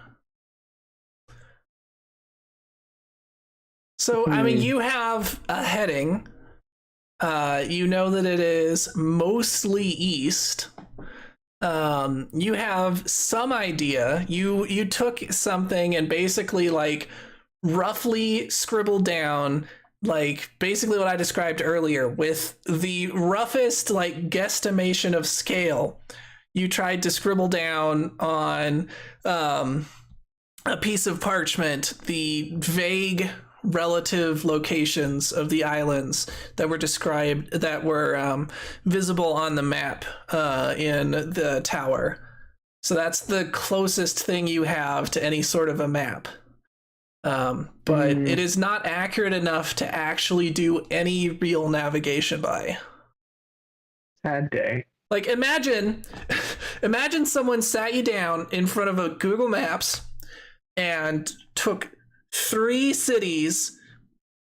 So, I mean, you have a heading. You know that it is mostly east. You have some idea. You took something and basically like roughly scribbled down like basically what I described earlier with the roughest like guesstimation of scale. You tried to scribble down on a piece of parchment the vague relative locations of the islands that were described, that were visible on the map in the tower. So that's the closest thing you have to any sort of a map. But it is not accurate enough to actually do any real navigation by. Sad day. Like imagine someone sat you down in front of a Google Maps and took 3 cities,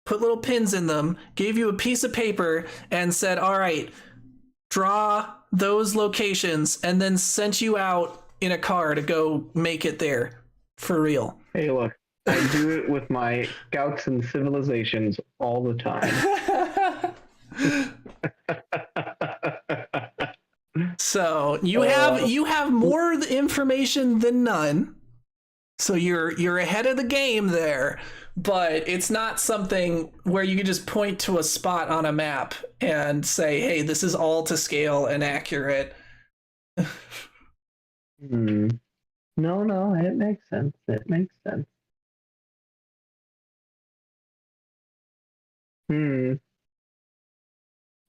put little pins in them, gave you a piece of paper and said, all right, draw those locations, and then sent you out in a car to go make it there for real. Hey, look, I do it with my scouts and civilizations all the time. So you have more information than none. So you're ahead of the game there, but it's not something where you can just point to a spot on a map and say, "Hey, this is all to scale and accurate." No, it makes sense. It makes sense.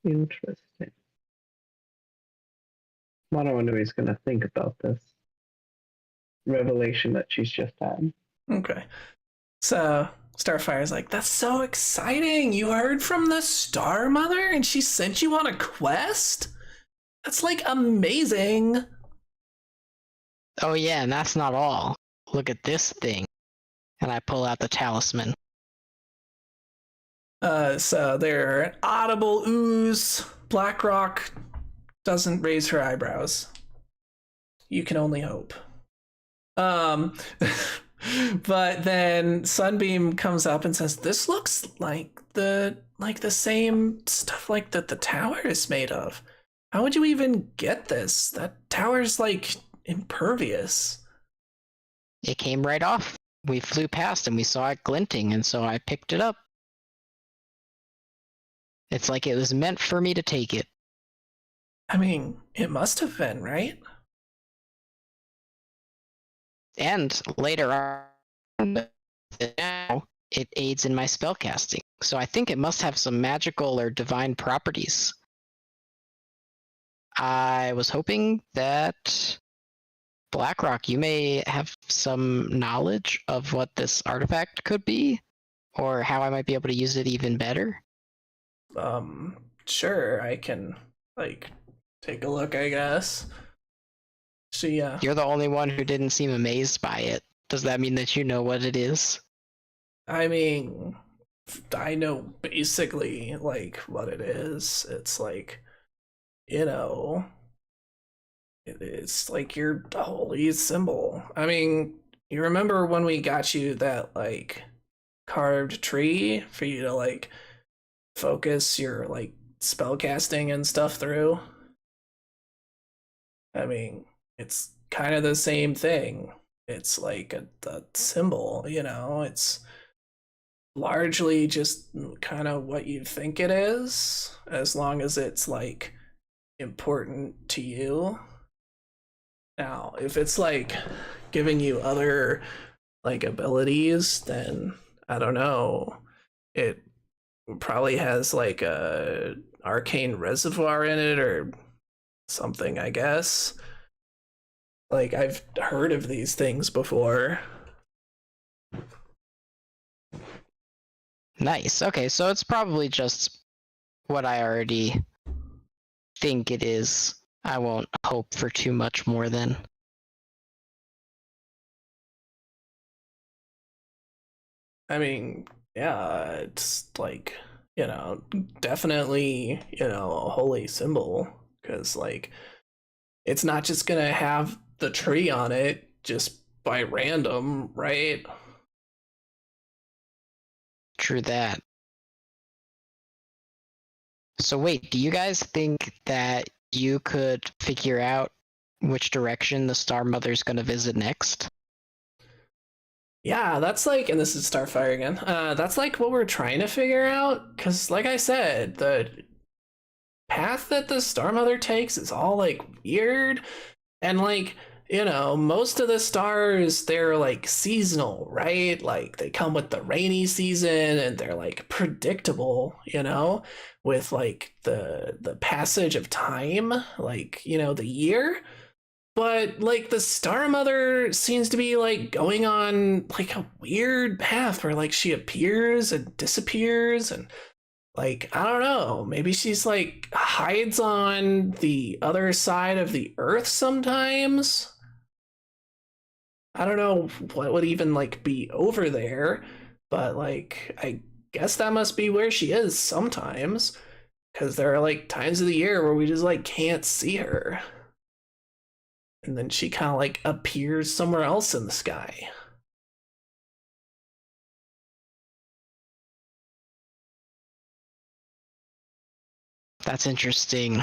Interesting. I wonder what he's going to think about this revelation that she's just had. Okay. So Starfire's like, that's so exciting. You heard from the Star Mother and she sent you on a quest? That's like amazing. Oh yeah, and that's not all. Look at this thing. And I pull out the talisman. So there are audible ooze. Blackrock doesn't raise her eyebrows. You can only hope. But then Sunbeam comes up and says, "This looks like the same stuff like that the tower is made of. How would you even get this? That tower's like impervious." It came right off. We flew past and we saw it glinting, and so I picked it up. It's like it was meant for me to take it. I mean, it must have been, right? And later on, now it aids in my spellcasting. So I think it must have some magical or divine properties. I was hoping that Blackrock, you may have some knowledge of what this artifact could be, or how I might be able to use it even better. Sure, I can like take a look, I guess. So yeah. You're the only one who didn't seem amazed by it. Does that mean that you know what it is? I mean, I know basically like what it is. It's like, you know, it's like your holy symbol. I mean, you remember when we got you that like carved tree for you to like focus your like spell casting and stuff through? I mean, it's kind of the same thing. It's like a symbol, you know, it's largely just kind of what you think it is, as long as it's like important to you. Now, if it's like giving you other like abilities, then I don't know. It probably has like a arcane reservoir in it or something, I guess. Like I've heard of these things before. Nice. Okay, so it's probably just what I already think it is. I won't hope for too much more then. I mean, yeah, it's like, you know, definitely, you know, a holy symbol, because like it's not just gonna have the tree on it just by random, right? True that. So wait, do you guys think that you could figure out which direction the Star Mother's gonna visit next? Yeah, that's like, and this is Starfire again. That's like what we're trying to figure out, because like I said, the path that the Star Mother takes is all like weird, and like, you know, most of the stars, they're like seasonal, right? Like they come with the rainy season and they're like predictable, you know, with like the passage of time, like, you know, the year. But like the Star Mother seems to be like going on like a weird path where like she appears and disappears, and like I don't know, maybe she's like hides on the other side of the earth sometimes. I don't know what would even like be over there, but like I guess that must be where she is sometimes, because there are like times of the year where we just like can't see her. And then she kind of like appears somewhere else in the sky. That's interesting.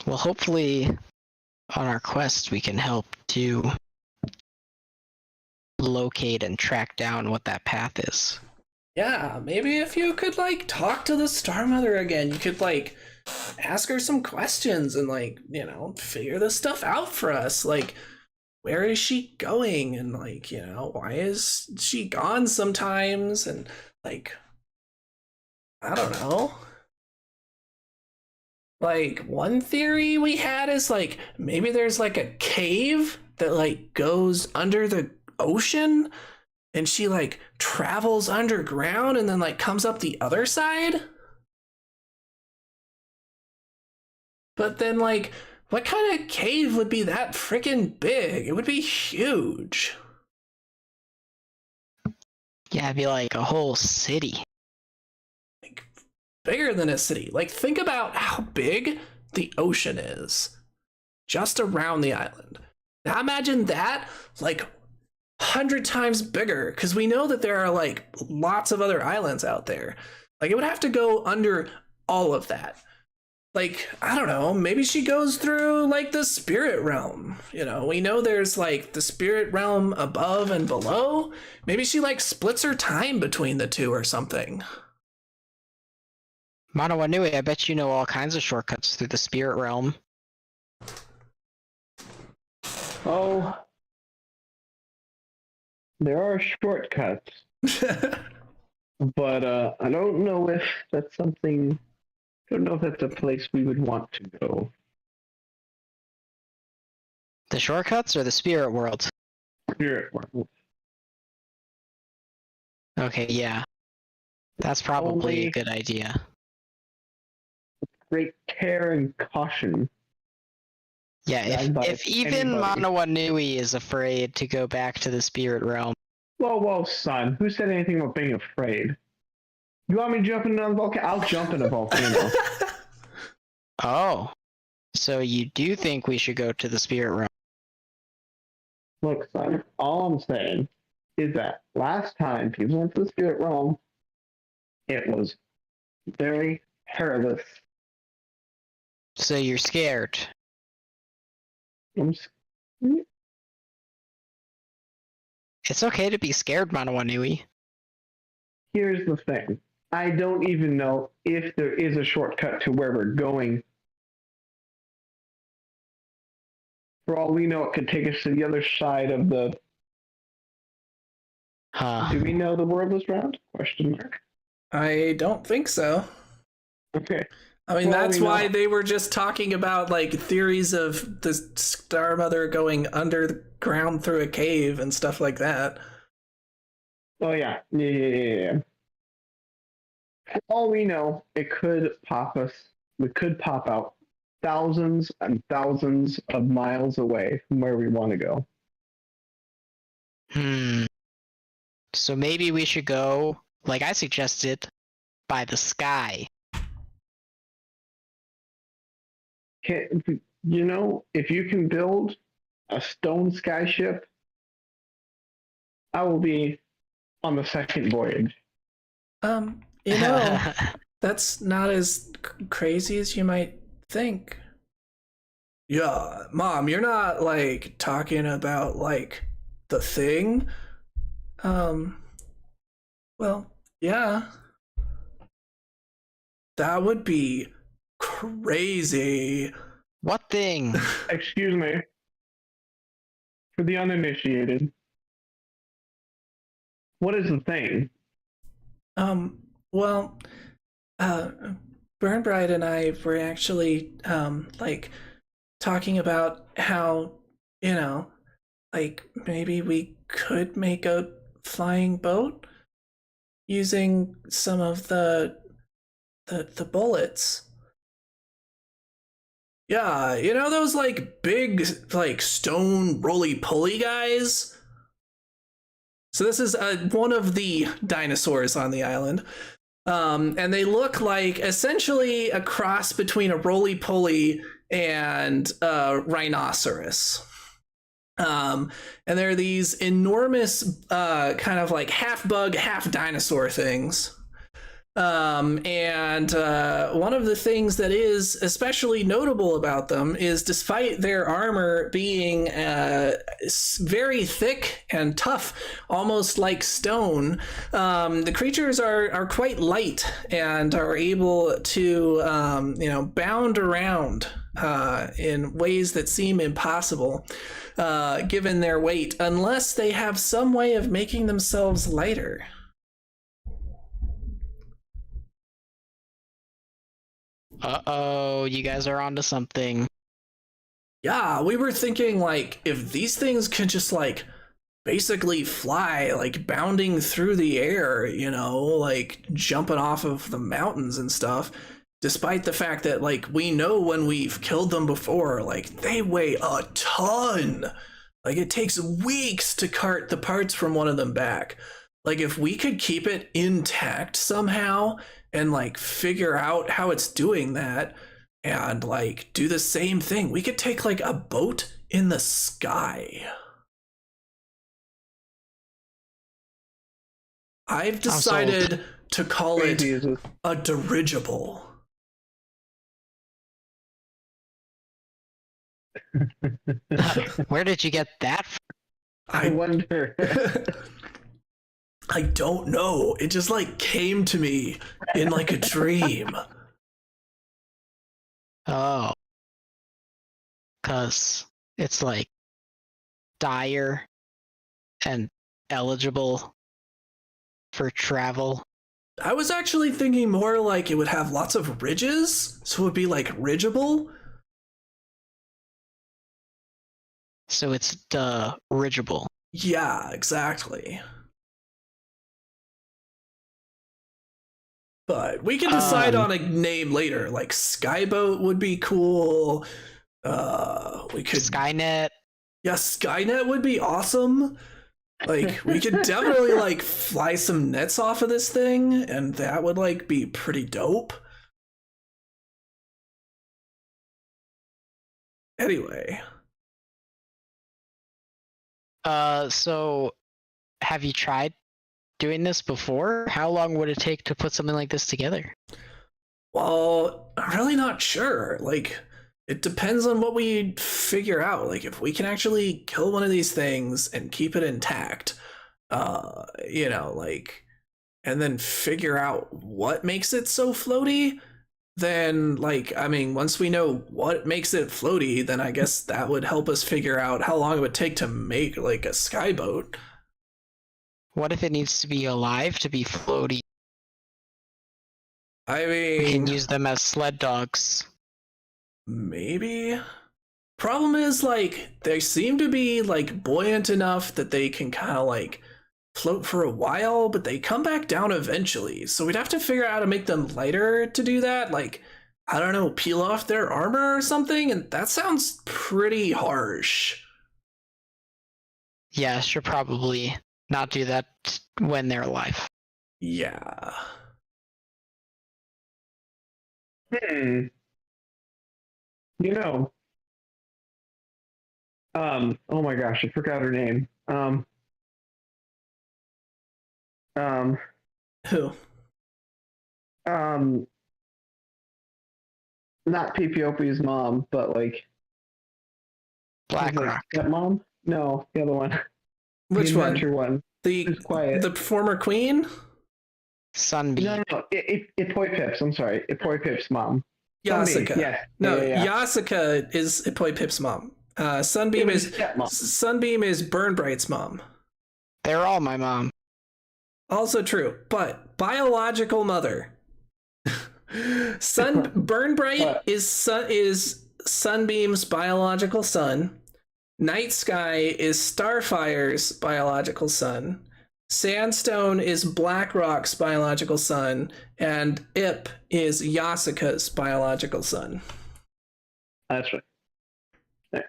Well, hopefully on our quest we can help to locate and track down what that path is. Yeah, maybe if you could like talk to the Star Mother again, you could like ask her some questions and like, you know, figure this stuff out for us. Like, where is she going? And like, you know, why is she gone sometimes? And like, I don't know. Like, one theory we had is like maybe there's like a cave that like goes under the ocean, and she like travels underground and then like comes up the other side. But then like, what kind of cave would be that freaking big? It would be huge. Yeah, it'd be like a whole city. Like, bigger than a city. Like, think about how big the ocean is just around the island. Now imagine that like 100 times bigger, because we know that there are like lots of other islands out there. Like, it would have to go under all of that. Like, I don't know, maybe she goes through like the spirit realm. You know, we know there's like the spirit realm above and below. Maybe she like splits her time between the two or something. Mono Wanui, I bet you know all kinds of shortcuts through the spirit realm. Oh, there are shortcuts, but I don't know if that's something. I don't know if that's a place we would want to go. The shortcuts or the spirit world? Spirit world. Okay, yeah. That's probably Only a good idea. great care and caution. Yeah, Guided by if even anybody. Manawa Nui is afraid to go back to the spirit realm. Whoa, son. Who said anything about being afraid? You want me to jump into a volcano? I'll jump in a volcano. Oh. So you do think we should go to the spirit realm? Look, son, all I'm saying is that last time people went to the spirit realm, it was very perilous. So you're scared. I'm s- It's okay to be scared, Manawa Nui. Here's the thing. I don't even know if there is a shortcut to where we're going. For all we know, it could take us to the other side of the... Huh. Do we know the world is round? Question mark. I don't think so. Okay. I mean, Well, that's we know. why they were just talking about like theories of the Star Mother going underground through a cave and stuff like that. Oh, yeah. Yeah. For all we know, it could pop us. We could pop out thousands and thousands of miles away from where we want to go. So maybe we should go, like I suggested, by the sky. You know, if you can build a stone skyship, I will be on the second voyage. You know, that's not as crazy as you might think. Yeah, Mom, you're not like talking about like the thing. Well, yeah. That would be crazy. What thing? Excuse me. For the uninitiated, what is the thing? Well, Burnbright and I were actually, like, talking about how, you know, like, maybe we could make a flying boat using some of the bullets. Yeah, you know those, like, big, like, stone roly-poly guys? So this is one of the dinosaurs on the island. And they look like essentially a cross between a roly-poly and a rhinoceros. And they're these enormous kind of like half bug, half dinosaur things. And one of the things that is especially notable about them is despite their armor being very thick and tough, almost like stone, the creatures are quite light and are able to bound around in ways that seem impossible given their weight, unless they have some way of making themselves lighter. Uh-oh, you guys are onto something. Yeah, we were thinking, like, if these things could just, like, basically fly, like, bounding through the air, you know, like, jumping off of the mountains and stuff, despite the fact that, like, we know when we've killed them before, like, they weigh a ton. Like, it takes weeks to cart the parts from one of them back. Like, if we could keep it intact somehow and like figure out how it's doing that and like do the same thing, we could take like a boat in the sky. I've decided to call it a dirigible. Where did you get that from? I wonder. I don't know. It just like came to me in like a dream. Oh. 'Cause it's like dire and eligible for travel. I was actually thinking more like it would have lots of ridges, so it would be like ridgeable. So it's dirigible. Yeah, exactly. But we can decide on a name later. Like Skyboat would be cool. We could Skynet. Yeah, Skynet would be awesome. Like we could definitely like fly some nets off of this thing, and that would like be pretty dope. Anyway. So have you tried doing this before? How long would it take to put something like this together? Well, I'm really not sure. Like, it depends on what we figure out. Like, if we can actually kill one of these things and keep it intact, like, and then figure out what makes it so floaty, then, like, I mean, once we know what makes it floaty, then I guess that would help us figure out how long it would take to make, like, a skyboat. What if it needs to be alive to be floaty? I mean, we can use them as sled dogs. Maybe. Problem is, like, they seem to be like buoyant enough that they can kind of like float for a while, but they come back down eventually. So we'd have to figure out how to make them lighter to do that. Like, I don't know, peel off their armor or something. And that sounds pretty harsh. Yeah, should probably not do that when they're alive. Yeah. You know, oh my gosh, I forgot her name. Who? Not Pipiopi's mom, but like Blackrock. That mom? No, the other one. Which the adventure one? The quiet. The former queen? Sunbeam. No, Ipoi Pips. I'm sorry, Ipoi Pips' mom. Yasuka. Yeah. No, yeah. Yasuka is Ipoi Pip's mom. Sunbeam is Burn Bright's mom. They're all my mom. Also true, but biological mother. Burn Bright is Sunbeam's biological son. Night Sky is Starfire's biological son. Sandstone is Blackrock's biological son, and Ip is Yasuka's biological son. That's right.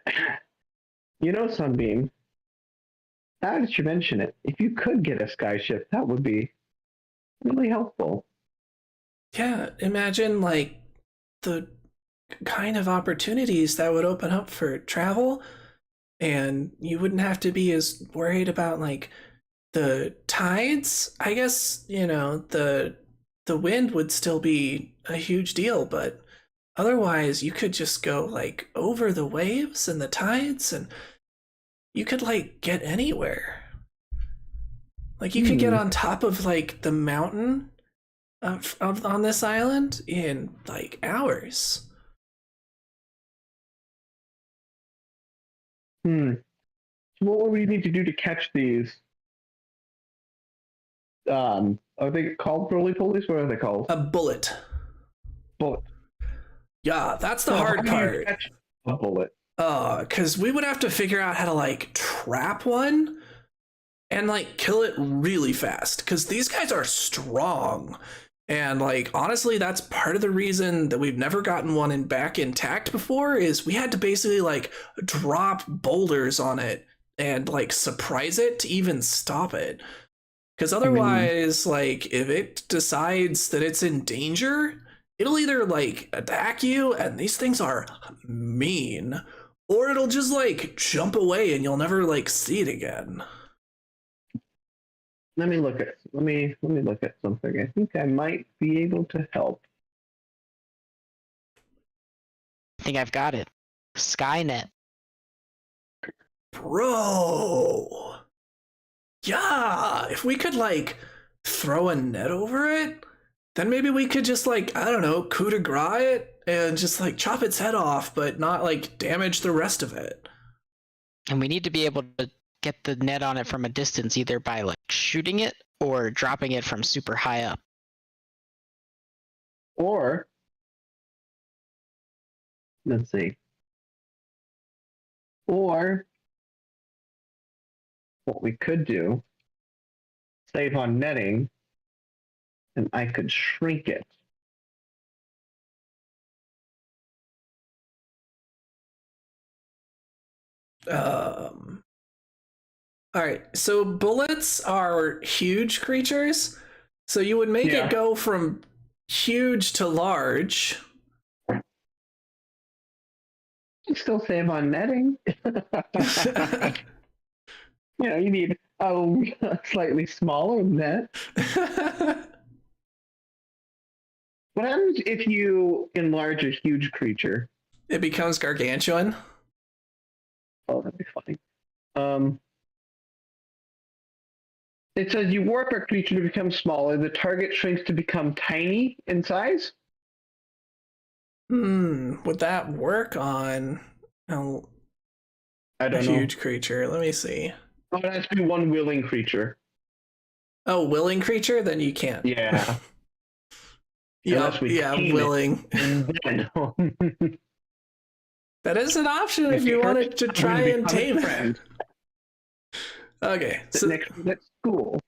You know, Sunbeam, now that you mention it, if you could get a skyship, that would be really helpful. Yeah, imagine like the kind of opportunities that would open up for travel, and you wouldn't have to be as worried about like the tides. I guess, the wind would still be a huge deal, but otherwise you could just go like over the waves and the tides, and you could like get anywhere. Like you could get on top of like the mountain on this island in like hours. What would we need to do to catch these? Are they called roly-polies? What are they called? A bullet. Bullet. Yeah, that's the hard part. Catch a bullet. Because we would have to figure out how to like trap one and like kill it really fast. Because these guys are strong. And like honestly, that's part of the reason that we've never gotten one back intact before, is we had to basically like drop boulders on it and like surprise it to even stop it. Because otherwise, like if it decides that it's in danger, it'll either like attack you, and these things are mean, or it'll just like jump away and you'll never like see it again. Let me look at something. I think I might be able to help. I think I've got it. Skynet. Bro. Yeah, if we could like throw a net over it, then maybe we could just like, I don't know, coup de grace it and just like chop its head off, but not like damage the rest of it. And we need to be able to get the net on it from a distance, either by like shooting it or dropping it from super high up. Or, let's see. Or what we could do, save on netting, and I could shrink it. All right, so bullets are huge creatures, so you would make it go from huge to large. You still save on netting. You need a slightly smaller net. What happens if you enlarge a huge creature? It becomes gargantuan. Oh, that'd be funny. It says you warp a creature to become smaller. The target shrinks to become tiny in size. Would that work on I a don't know. huge creature? Let me see. Oh, it has to be one willing creature. Oh, willing creature? Then you can't. Yeah. Yeah, willing. That is an option if you wanted to try and tame it. Okay, so next at school.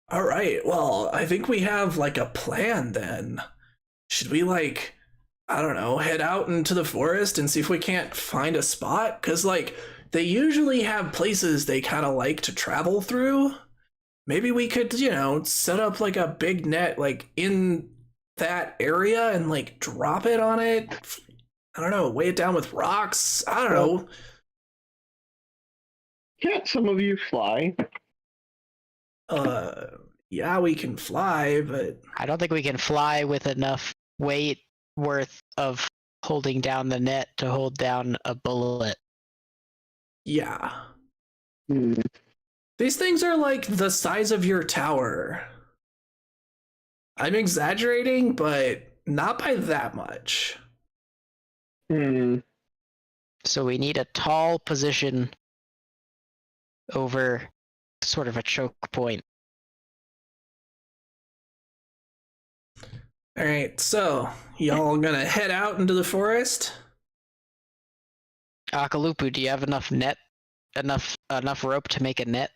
All right, well, I think we have like a plan then. Should we like, I don't know, head out into the forest and see if we can't find a spot? Because like they usually have places they kind of like to travel through. Maybe we could, set up like a big net like in that area and like drop it on it. I don't know, weigh it down with rocks. I don't know. Can't some of you fly? Yeah, we can fly, but I don't think we can fly with enough weight worth of holding down the net to hold down a bullet. Yeah. These things are like the size of your tower. I'm exaggerating, but not by that much. So we need a tall position over sort of a choke point. All right, so y'all gonna head out into the forest? Akalupu, do you have enough rope to make a net?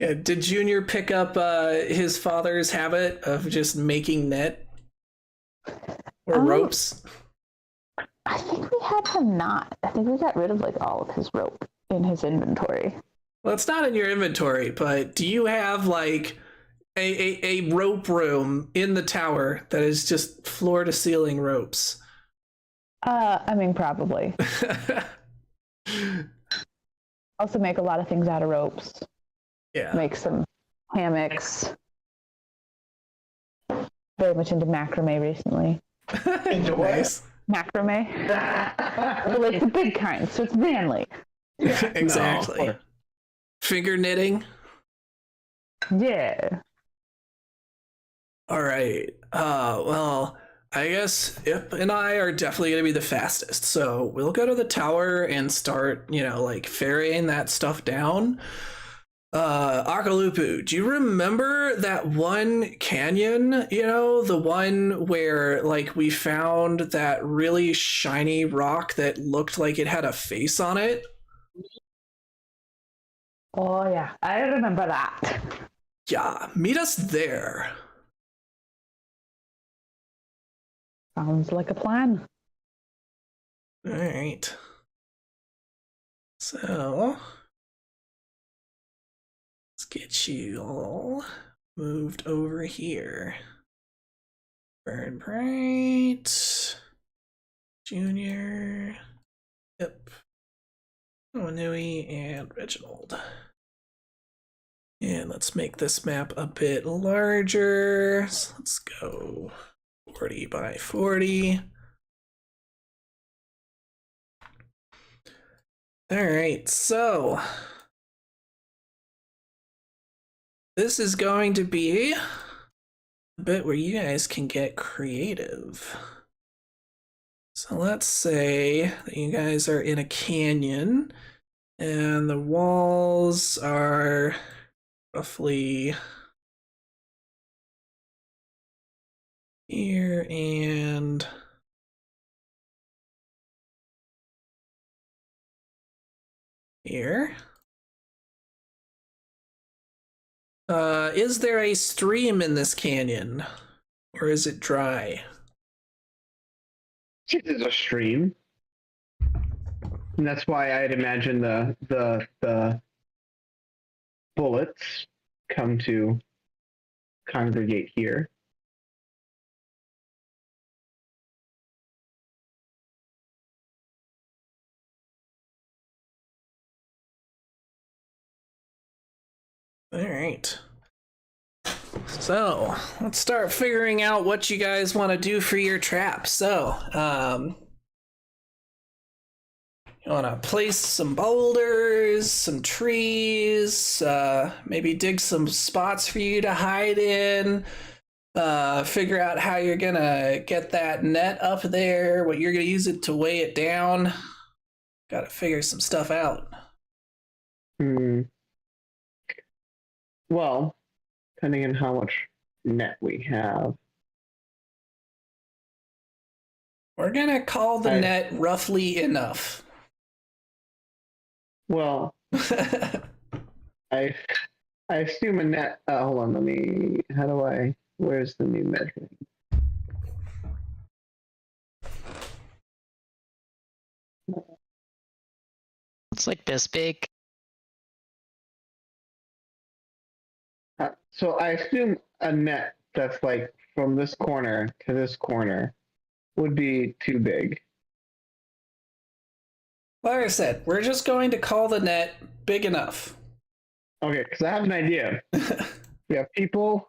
Yeah, did Junior pick up his father's habit of just making net or ropes? I think we had him not. I think we got rid of like all of his rope in his inventory. Well, it's not in your inventory, but do you have like a rope room in the tower that is just floor to ceiling ropes? I mean, probably. Also make a lot of things out of ropes. Yeah. Make some hammocks. Very much into macrame recently. Nice. Macrame? But like the big kind, so it's manly. Exactly. No. Finger knitting? Yeah. All right. Well, I guess Ip and I are definitely going to be the fastest. So we'll go to the tower and start, like ferrying that stuff down. Akalupu, do you remember that one canyon, the one where like we found that really shiny rock that looked like it had a face on it? Oh yeah, I remember that. Yeah, meet us there. Sounds like a plan. All right. So let's get you all moved over here. Burn Bright, Junior, Yep, Onui, and Reginald. And let's make this map a bit larger. So let's go 40 by 40. All right, so this is going to be a bit where you guys can get creative. So let's say that you guys are in a canyon and the walls are roughly here and here. Is there a stream in this canyon, or is it dry? There's a stream, and that's why I'd imagine the bullets come to congregate here. All right. So let's start figuring out what you guys want to do for your trap. So, you want to place some boulders, some trees, maybe dig some spots for you to hide in. Figure out how you're gonna get that net up there, what you're gonna use it to weigh it down. Got to figure some stuff out. Well, depending on how much net we have. We're gonna call the net roughly enough. Well, I assume a net. Hold on, where's the new measuring? It's like this big. So I assume a net that's like from this corner to this corner would be too big. Like I said, we're just going to call the net big enough. Okay, because I have an idea. We have people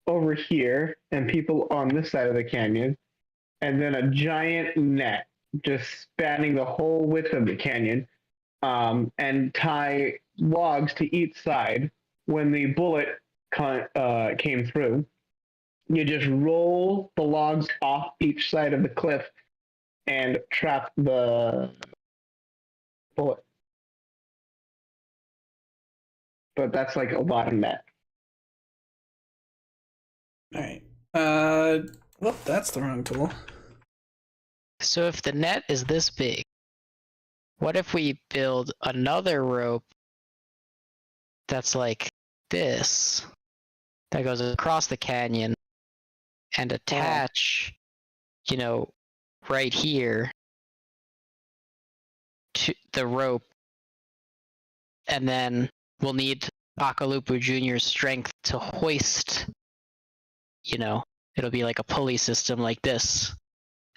over here and people on this side of the canyon, and then a giant net just spanning the whole width of the canyon, and tie logs to each side. When the bullet came through, you just roll the logs off each side of the cliff and trap the bullet. But that's like a lot of net. All right. Well, that's the wrong tool. So if the net is this big, what if we build another rope that's like this, that goes across the canyon and attach, right here to the rope, and then we'll need Akalupu Jr.'s strength to hoist, it'll be like a pulley system like this.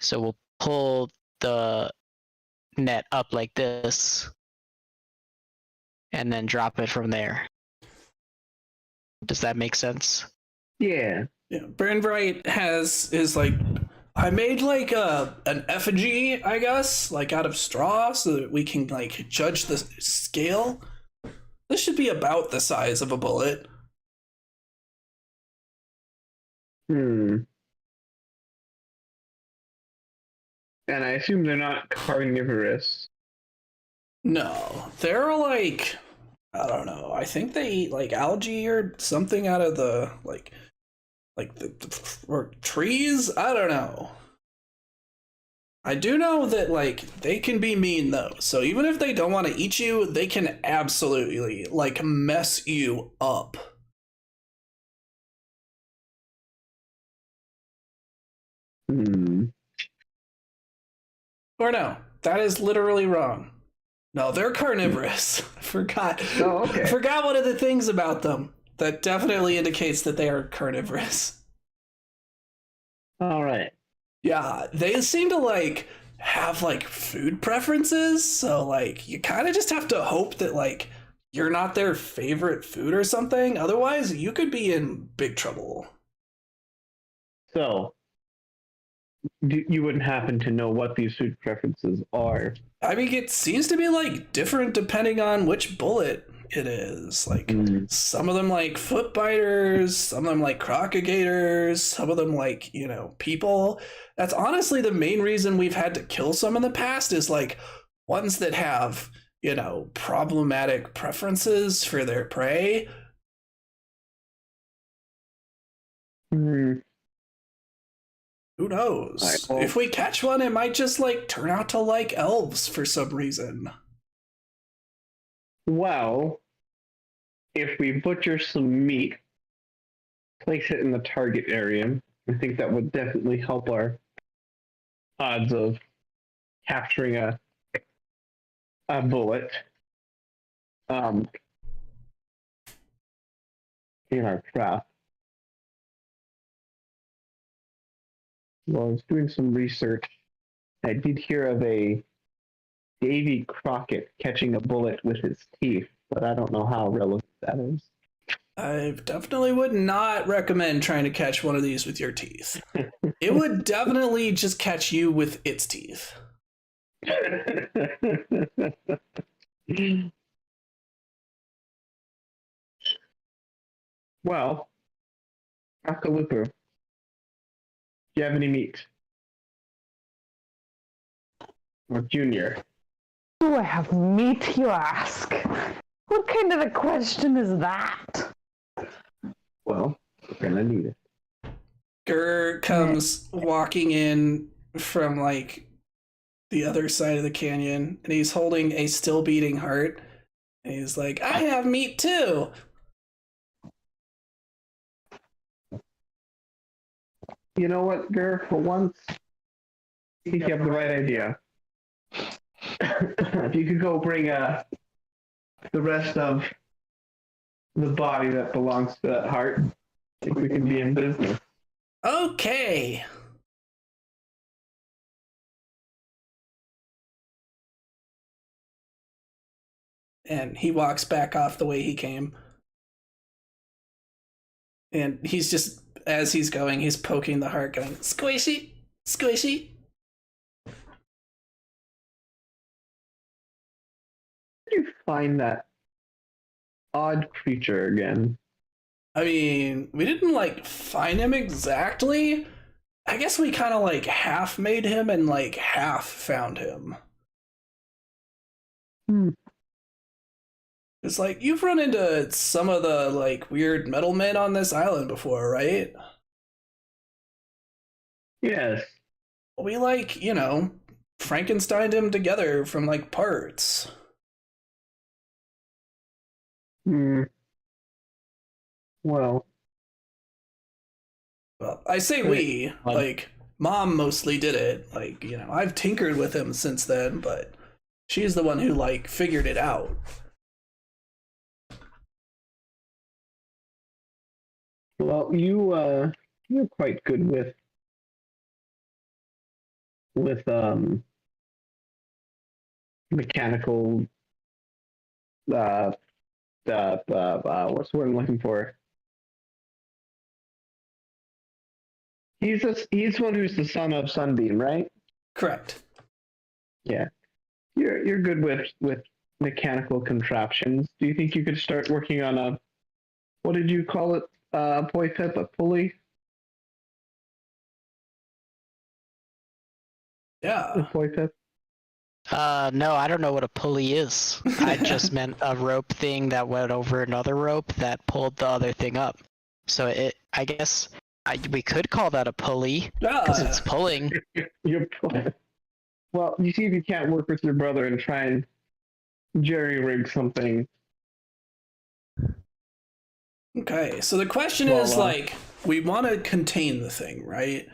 So we'll pull the net up like this and then drop it from there. Does that make sense? Yeah. Yeah. Burnbright is like, I made like an effigy, I guess, like out of straw so that we can like judge the scale. This should be about the size of a bullet. And I assume they're not carnivorous. No, they're like, I don't know. I think they eat like algae or something out of the like or trees. I don't know. I do know that like they can be mean though. So even if they don't want to eat you, they can absolutely like mess you up. Or no, that is literally wrong. No, they're carnivorous. I forgot. Oh, okay. I forgot one of the things about them that definitely indicates that they are carnivorous. All right. Yeah, they seem to like have like food preferences, so like you kind of just have to hope that like you're not their favorite food or something. Otherwise, you could be in big trouble. So, you wouldn't happen to know what these food preferences are? I mean, it seems to be like different depending on which bullet it is. Like some of them like foot biters, some of them like crocodigators, some of them like, people. That's honestly the main reason we've had to kill some in the past is like ones that have, problematic preferences for their prey. Who knows? Right, well, if we catch one, it might just like turn out to like elves for some reason. well, if we butcher some meat, place it in the target area, I think that would definitely help our odds of capturing a bullet in our trap. Well, I was doing some research. I did hear of a Davy Crockett catching a bullet with his teeth, but I don't know how relevant that is. I definitely would not recommend trying to catch one of these with your teeth. It would definitely just catch you with its teeth. Well, Akaluper, do you have any meat? Or Junior? Do I have meat, you ask? What kind of a question is that? Well, we're gonna need it. Gur comes walking in from like the other side of the canyon, and he's holding a still beating heart. And he's like, I have meat too. You know what, Gur? For once, I think you have the right idea. If you could go bring the rest of the body that belongs to that heart, I think we can be in business. Okay. And he walks back off the way he came. And he's just, as he's going, he's poking the heart, going, squishy, squishy. Where did you find that odd creature again? I mean, we didn't like find him exactly. I guess we kind of like half made him and like half found him. It's like, you've run into some of the like weird metal men on this island before, right? Yes. We like, Frankensteined him together from like parts. Well, I say we, like, Mom mostly did it. Like, I've tinkered with him since then, but she's the one who like figured it out. well, you're quite good with mechanical what's the word I'm looking for? He's one who's the son of Sunbeam, right? Correct. Yeah. You're good with mechanical contraptions. Do you think you could start working on a, what did you call it? Poipip, a pulley? Yeah. A Poipip? No, I don't know what a pulley is. I just meant a rope thing that went over another rope that pulled the other thing up. So I guess we could call that a pulley because it's pulling. You're well, you see if you can't work with your brother and try and jerry-rig something. Okay, so the question is like, we want to contain the thing, right?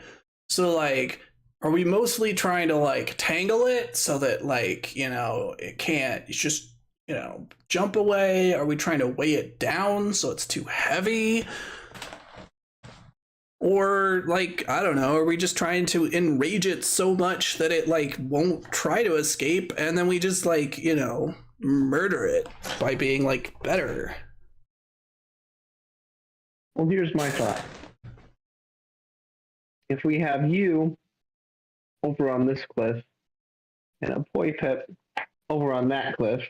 So like, are we mostly trying to like tangle it so that like, it can't just, jump away? Are we trying to weigh it down so it's too heavy? Or like, I don't know, are we just trying to enrage it so much that it like won't try to escape, and then we just like, murder it by being like better? Well, here's my thought. If we have you over on this cliff and a Poipip over on that cliff,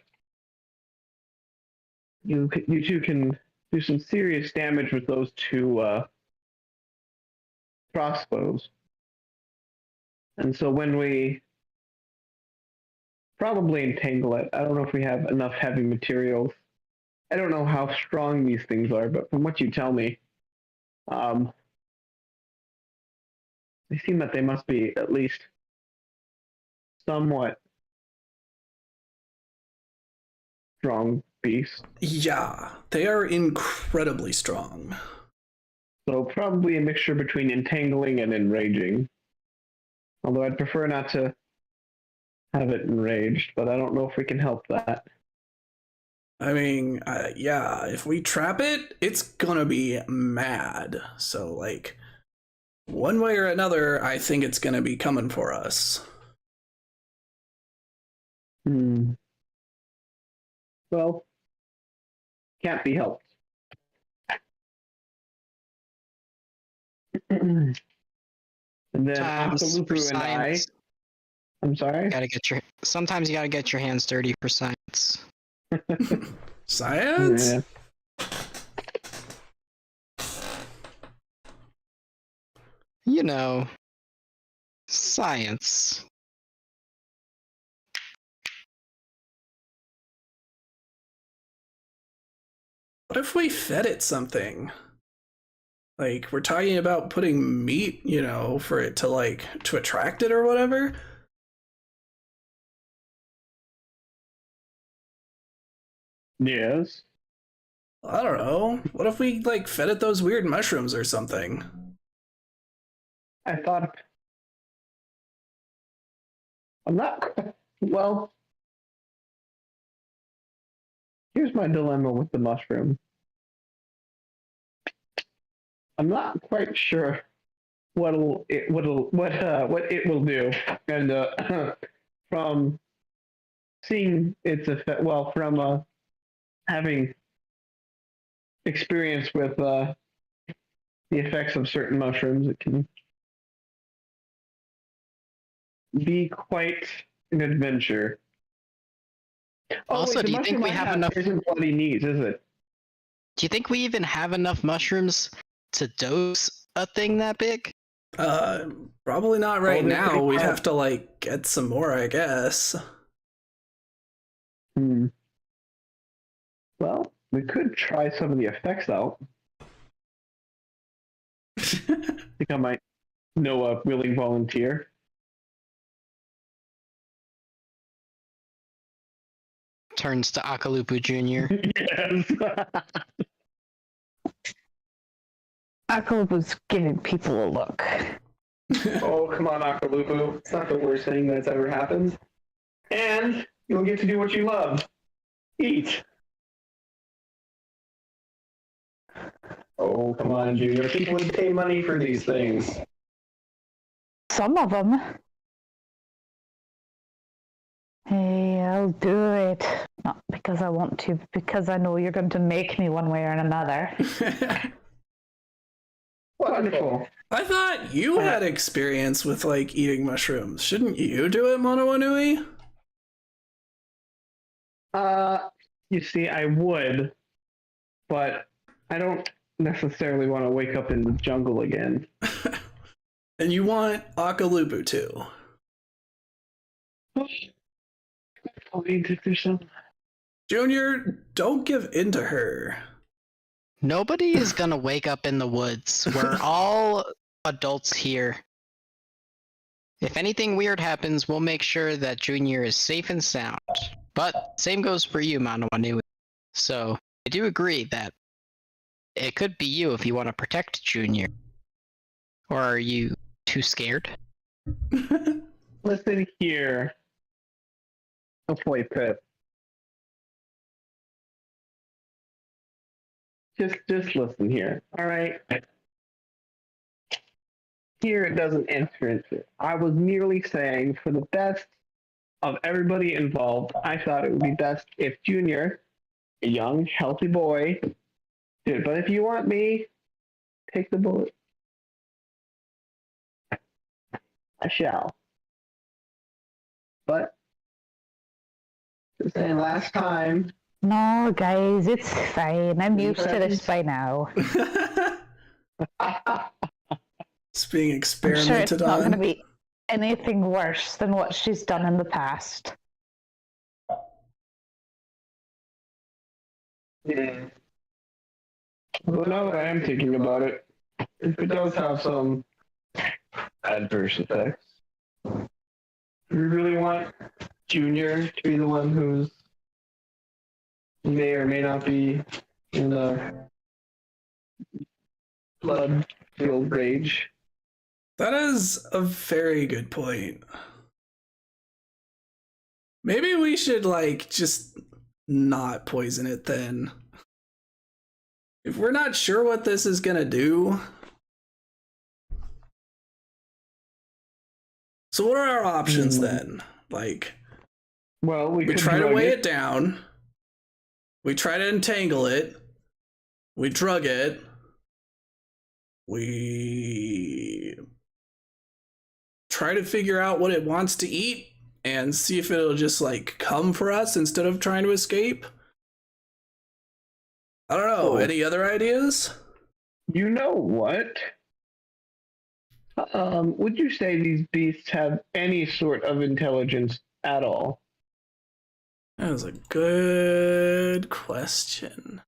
you two can do some serious damage with those two crossbows. And so when we probably entangle it, I don't know if we have enough heavy materials. I don't know how strong these things are, but from what you tell me, they seem that they must be at least somewhat strong beasts. Yeah, they are incredibly strong. So probably a mixture between entangling and enraging. Although I'd prefer not to have it enraged, but I don't know if we can help that. I mean, yeah, if we trap it, it's gonna be mad. So, like, one way or another, I think it's gonna be coming for us. Well, can't be helped. And then Akalupu and I. I'm sorry? Sometimes you gotta get your hands dirty for science. Science? Yeah. You know, science. What if we fed it something? Like, we're talking about putting meat, you know, for it to, like, to attract it or whatever? Yes. I don't know. What if we, like, fed it those weird mushrooms or something? I thought. I'm not. Well, here's my dilemma with the mushroom. I'm not quite sure what it will do, and from seeing its effect, well, from having experience with the effects of certain mushrooms, it can be quite an adventure. Also, do you think we have enough? Isn't what he needs, is it? Do you think we even have enough mushrooms to dose a thing that big? Probably not right now. We'd hard. have to, like, get some more, I guess. Well, we could try some of the effects out. I think I might know a willing volunteer. Turns to Akalupu Jr. Yes. Akalupu's giving people a look. Oh, come on, Akalupu. It's not the worst thing that's ever happened. And you'll get to do what you love. Eat. Oh, come on, Junior. People would pay money for these things. Some of them. Hey, I'll do it. Not because I want to, because I know you're going to make me one way or another. Wonderful. I thought you had experience with, like, eating mushrooms. Shouldn't you do it, Monowanui? You see, I would, but I don't necessarily want to wake up in the jungle again. And you want Akalupu too. Junior, don't give in to her. Nobody is gonna wake up in the woods. We're all adults here. If anything weird happens, we'll make sure that Junior is safe and sound. But same goes for you, Manawanui. So I do agree that it could be you if you want to protect Junior. Or are you too scared? Listen here. Oh boy, Pip. Just listen here. All right. Here it doesn't answer it. I was merely saying, for the best of everybody involved, I thought it would be best if Junior, a young, healthy boy, did it. But if you want me, take the bullet. I shall. But just saying, last time. No, guys, it's fine. I'm used to this by now. It's being I'm experimented sure it's not going to on. be anything worse than what she's done in the past. Yeah. Well, now that I am thinking about it, if it does have some adverse effects. We really want Junior to be the one who's may or may not be in a blood-filled rage. That is a very good point. Maybe we should, like, just not poison it then. If we're not sure what this is gonna do. So what are our options then? Like, well, we try to weigh it down. We try to entangle it. We drug it. We try to figure out what it wants to eat and see if it'll just like come for us instead of trying to escape. I don't know. Any other ideas? You know what? Would you say these beasts have any sort of intelligence at all? That was a good question.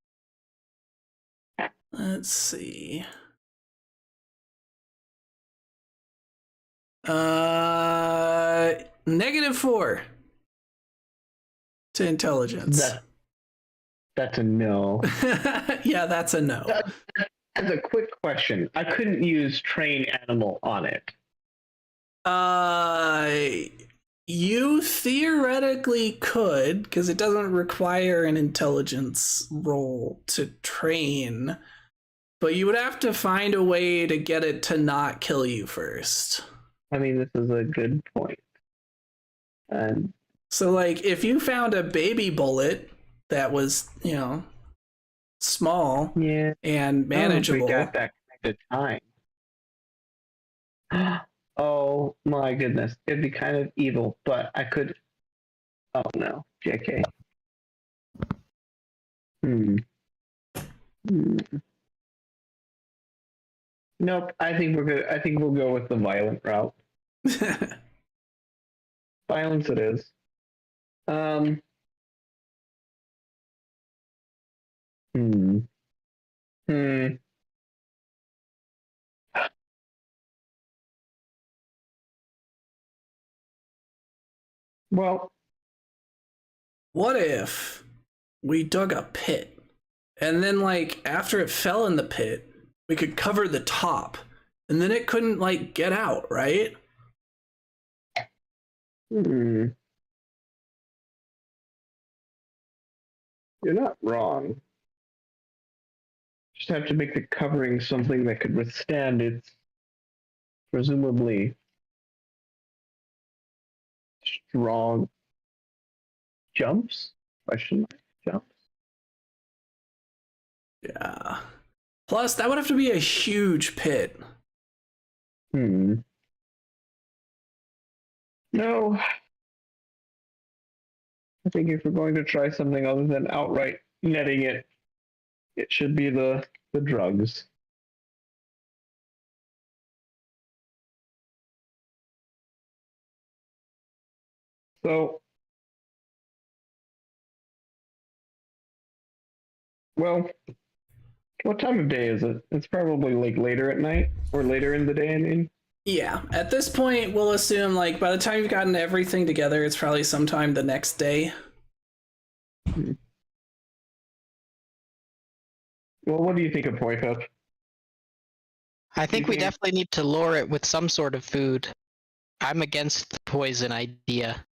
Let's see. -4 to intelligence. That's a no. Yeah, that's a no. As a quick question, I couldn't use train animal on it. You theoretically could, because it doesn't require an intelligence roll to train, but you would have to find a way to get it to not kill you first. I mean, this is a good point. So, like, if you found a baby bullet that was, you know, small and manageable. We got that kind of time. Oh my goodness. It'd be kind of evil, but I could. Oh no. JK. Nope. I think we're good. I think we'll go with the violent route. Violence it is. Well, what if we dug a pit and then, like, after it fell in the pit, we could cover the top and then it couldn't, like, get out, right? You're not wrong. Just have to make the covering something that could withstand its presumably strong jumps? Question mark. Jumps? Yeah. Plus, that would have to be a huge pit. No. I think if we're going to try something other than outright netting it, it should be the drugs. So, well, what time of day is it? It's probably like later at night or later in the day, I mean. Yeah, at this point, we'll assume, like, by the time you've gotten everything together, it's probably sometime the next day. Well, what do you think of Poipup? I think we definitely need to lure it with some sort of food. I'm against the poison idea.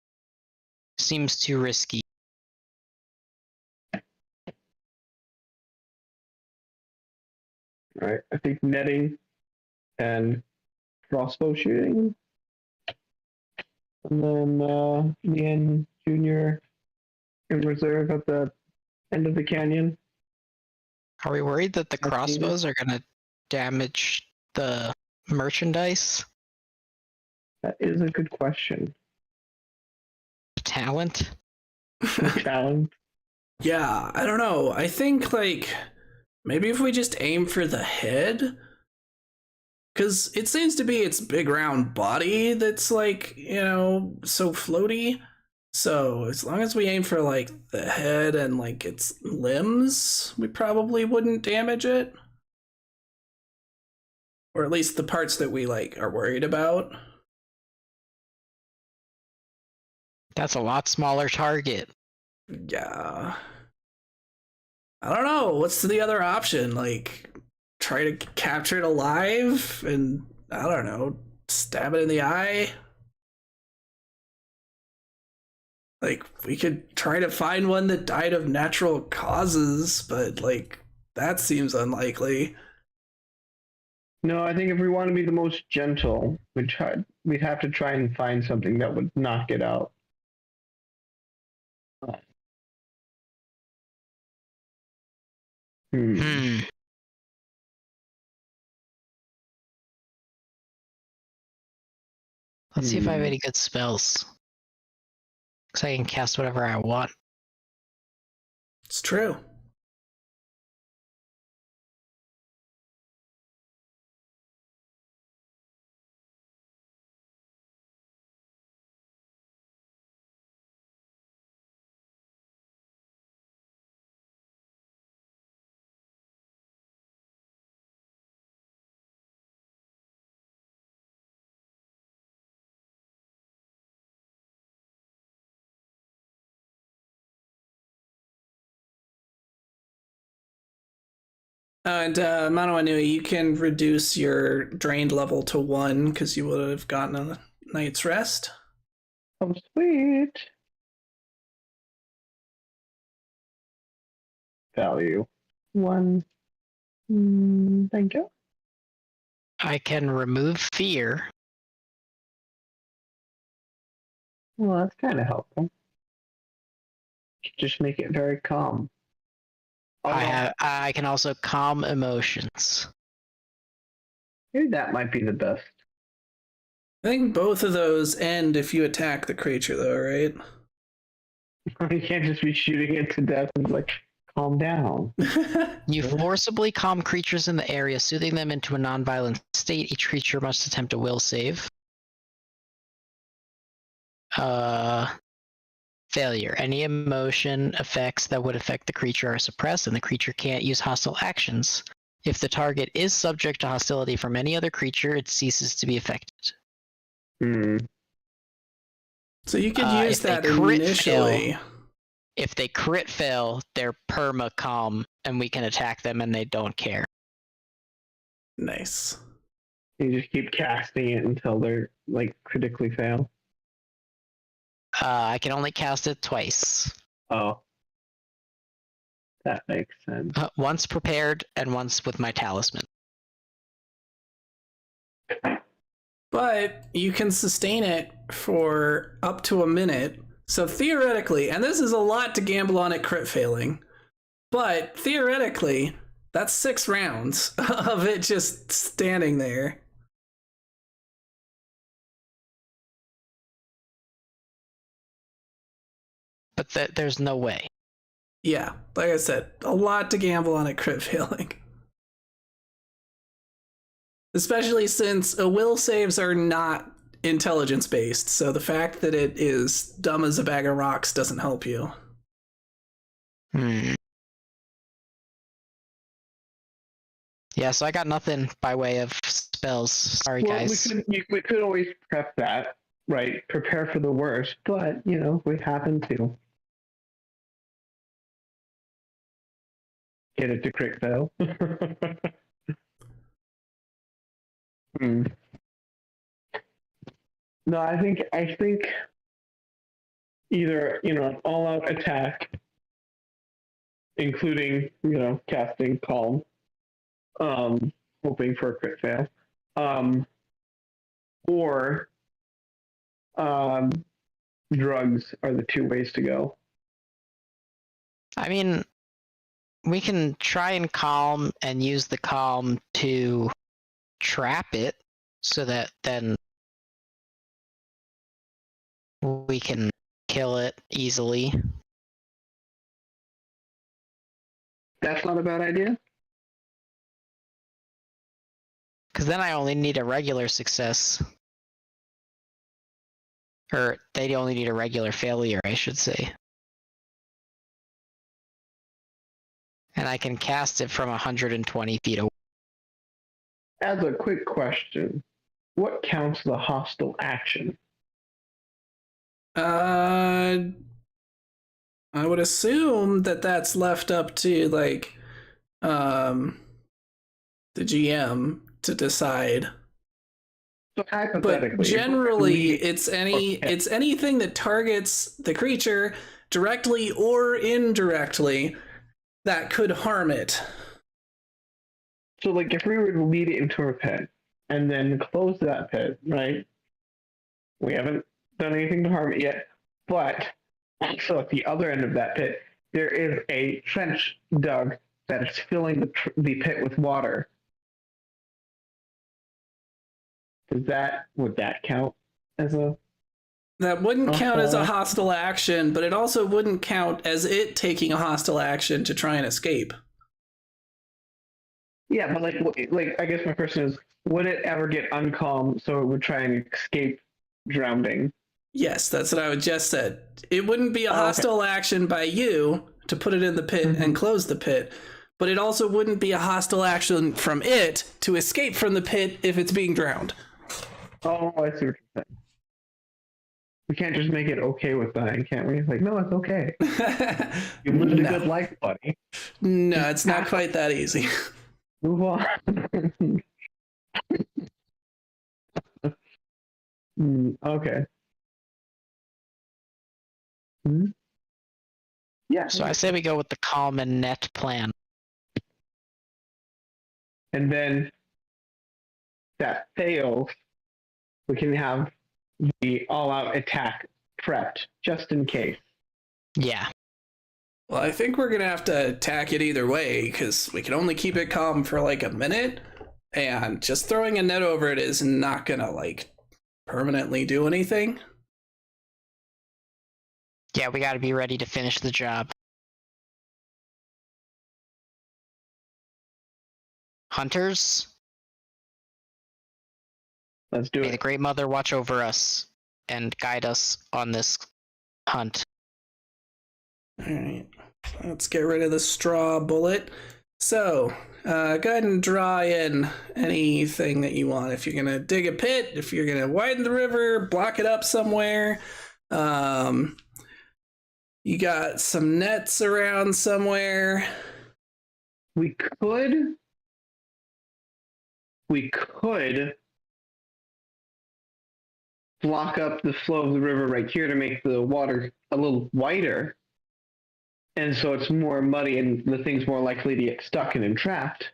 Seems too risky. Right, I think netting and crossbow shooting. And then me and Junior in reserve at the end of the canyon. Are we worried that the crossbows are going to damage the merchandise? That is a good question. Talent? Talent. Yeah, I don't know. I think, like, maybe if we just aim for the head, because it seems to be its big round body that's, like, you know, so floaty. So as long as we aim for, like, the head and, like, its limbs, we probably wouldn't damage it. or at least the parts that we like are worried about. That's a lot smaller target. Yeah. I don't know. What's the other option? Like, try to capture it alive and, I don't know, stab it in the eye? Like, we could try to find one that died of natural causes, but, like, that seems unlikely. No, I think if we want to be the most gentle, we'd have to try and find something that would knock it out. Let's see if I have any good spells. Because I can cast whatever I want. It's true. And Mano Anui, you can reduce your drained level to 1 because you would have gotten a night's rest. Oh, sweet. Value 1. Thank you. I can remove fear. Well, that's kind of helpful. Just make it very calm. I can also calm emotions. Maybe that might be the best. I think both of those end if you attack the creature, though, right? You can't just be shooting it to death and like, calm down. You forcibly calm creatures in the area, soothing them into a non-violent state. Each creature must attempt a will save. Failure. Any emotion effects that would affect the creature are suppressed, and the creature can't use hostile actions. If the target is subject to hostility from any other creature, it ceases to be affected. So you could use that initially. If they crit fail, they're perma calm, and we can attack them and they don't care. Nice. You just keep casting it until they're like critically fail. I can only cast it twice. Oh. That makes sense. Once prepared and once with my talisman. But you can sustain it for up to a minute. So theoretically, and this is a lot to gamble on it crit failing, but theoretically, that's 6 rounds of it just standing there. But there's no way. Yeah, like I said, a lot to gamble on it crit failing. Especially since will saves are not intelligence based, so the fact that it is dumb as a bag of rocks doesn't help you. Yeah, so I got nothing by way of spells. Sorry, guys. We could always prep that, right? Prepare for the worst, but, you know, we happen to get it to crit fail. No, I think either, you know, an all-out attack, including, you know, casting calm, hoping for a crit fail, or drugs are the 2 ways to go. I mean, we can try and calm and use the calm to trap it so that then we can kill it easily. That's not a bad idea. Because then I only need a regular success. Or they only need a regular failure, I should say. And I can cast it from 120 feet away. As a quick question, what counts the hostile action? I would assume that that's left up to like the GM to decide. So But hypothetically, generally, it's anything that targets the creature directly or indirectly that could harm it. so like if we were to lead it into a pit and then close that pit, right? We haven't done anything to harm it yet, but also at the other end of that pit, there is a trench dug that is filling the pit with water. Would that count as a? That wouldn't count as a hostile action, but it also wouldn't count as it taking a hostile action to try and escape. Yeah, but like I guess my question is, would it ever get uncalm so it would try and escape drowning? Yes, that's what I would just said. It wouldn't be a hostile action by you to put it in the pit and close the pit, but it also wouldn't be a hostile action from it to escape from the pit if it's being drowned. Oh, I see what you're saying. We can't just make it okay with dying, can't we? Like, no, it's okay. You lived a good life, buddy. No, it's not quite that easy. Move on. Okay. Yeah. So I say we go with the calm and net plan. And then that fails, we can have the all-out attack prepped just in case. Yeah. Well, I think we're going to have to attack it either way, because we can only keep it calm for like a minute, and just throwing a net over it is not going to like permanently do anything. Yeah, we got to be ready to finish the job. Hunters, Let's do may the it. Great Mother watch over us and guide us on this hunt. All right, let's get rid of the straw bullet. So, go ahead and draw in anything that you want. If you're gonna dig a pit, if you're gonna widen the river, block it up somewhere. You got some nets around somewhere. We could block up the flow of the river right here to make the water a little wider. And so it's more muddy and the thing's more likely to get stuck and entrapped.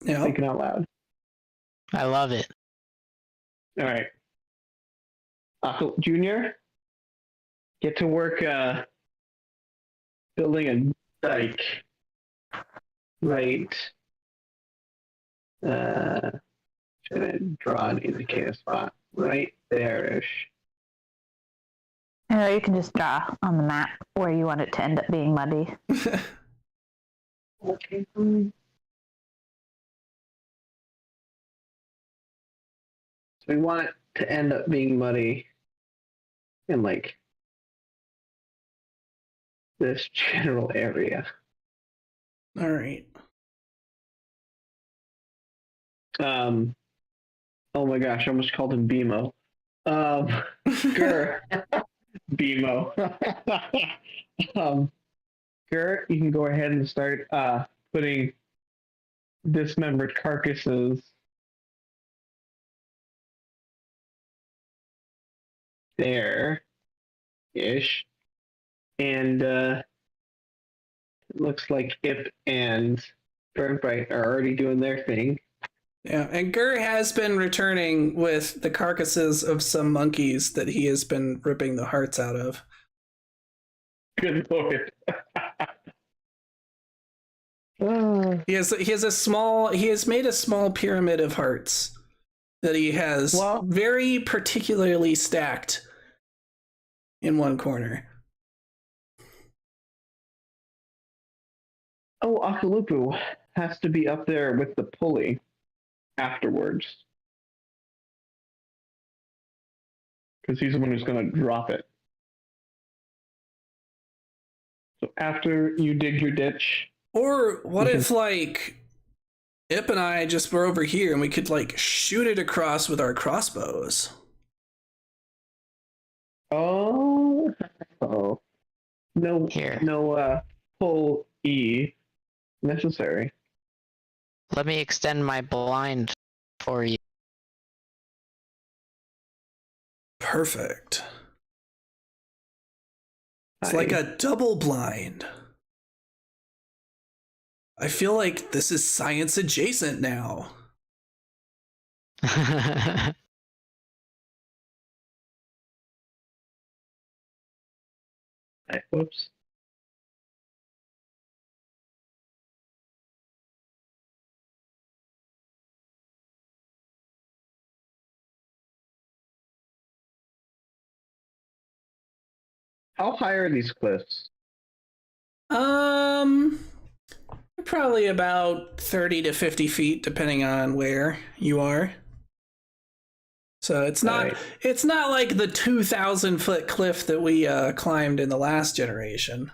Yeah. Thinking out loud. I love it. All right. Junior, get to work building a dike. Right. Should I draw an indicator spot? Right there-ish. You can just draw on the map where you want it to end up being muddy. Okay, fine. So we want it to end up being muddy in like this general area. All right. Oh my gosh, I almost called him BMO. Grr. BMO. Grr, you can go ahead and start putting dismembered carcasses there-ish. And it looks like Ip and Burnbright are already doing their thing. Yeah, and Gur has been returning with the carcasses of some monkeys that he has been ripping the hearts out of. Good lord. He has made a small pyramid of hearts that he has very particularly stacked in one corner. Oh, Akalupu has to be up there with the pulley afterwards. Because he's the one who's going to drop it. So after you dig your ditch... Or what if, like, Ip and I just were over here, and we could like shoot it across with our crossbows. Oh, no, Here. no, pull E necessary. Let me extend my blind for you. Perfect. It's like a double blind. I feel like this is science adjacent now. Whoops. How high are these cliffs? Probably about 30 to 50 feet, depending on where you are. So it's not like the 2,000-foot cliff that we climbed in the last generation.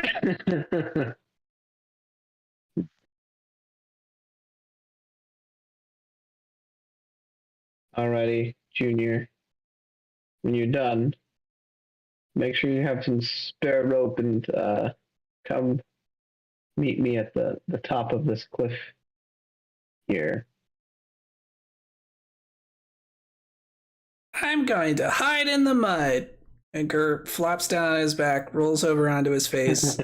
Alrighty, Junior. When you're done, make sure you have some spare rope and come meet me at the top of this cliff here. I'm going to hide in the mud. And Gert flops down on his back, rolls over onto his face.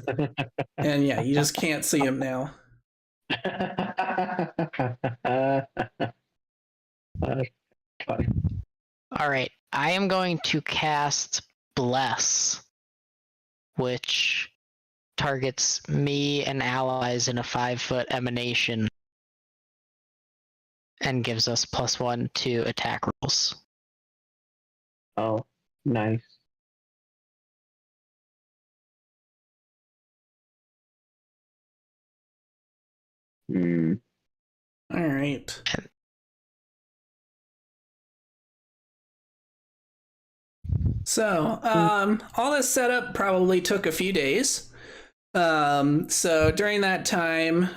And yeah, you just can't see him now. Funny. All right, I am going to cast Bless, which targets me and allies in a 5-foot emanation and gives us +1 to attack rolls. Oh, nice. All right. So, all this setup probably took a few days. So during that time,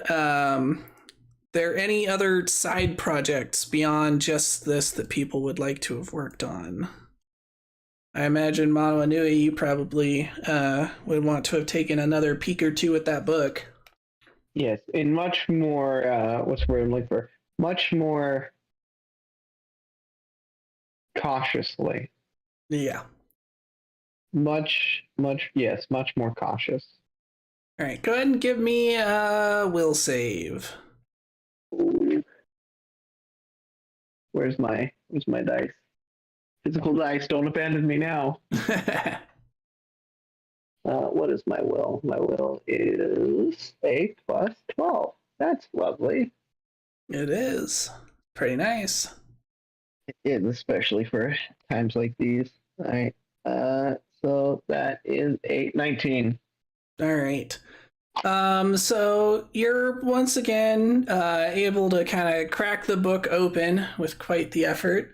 there any other side projects beyond just this that people would like to have worked on? I imagine Mano Anui, you probably would want to have taken another peek or two at that book. Yes, in much more, what's the word I'm looking for? Much more cautiously. Yeah. Much more cautious. All right, go ahead and give me a will save. Where's my dice? Physical dice, don't abandon me now. What is my will? My will is 8 plus 12. That's lovely. It is. Pretty nice. It is, especially for times like these. All right. So that is 19. All right. So you're once again able to kind of crack the book open with quite the effort.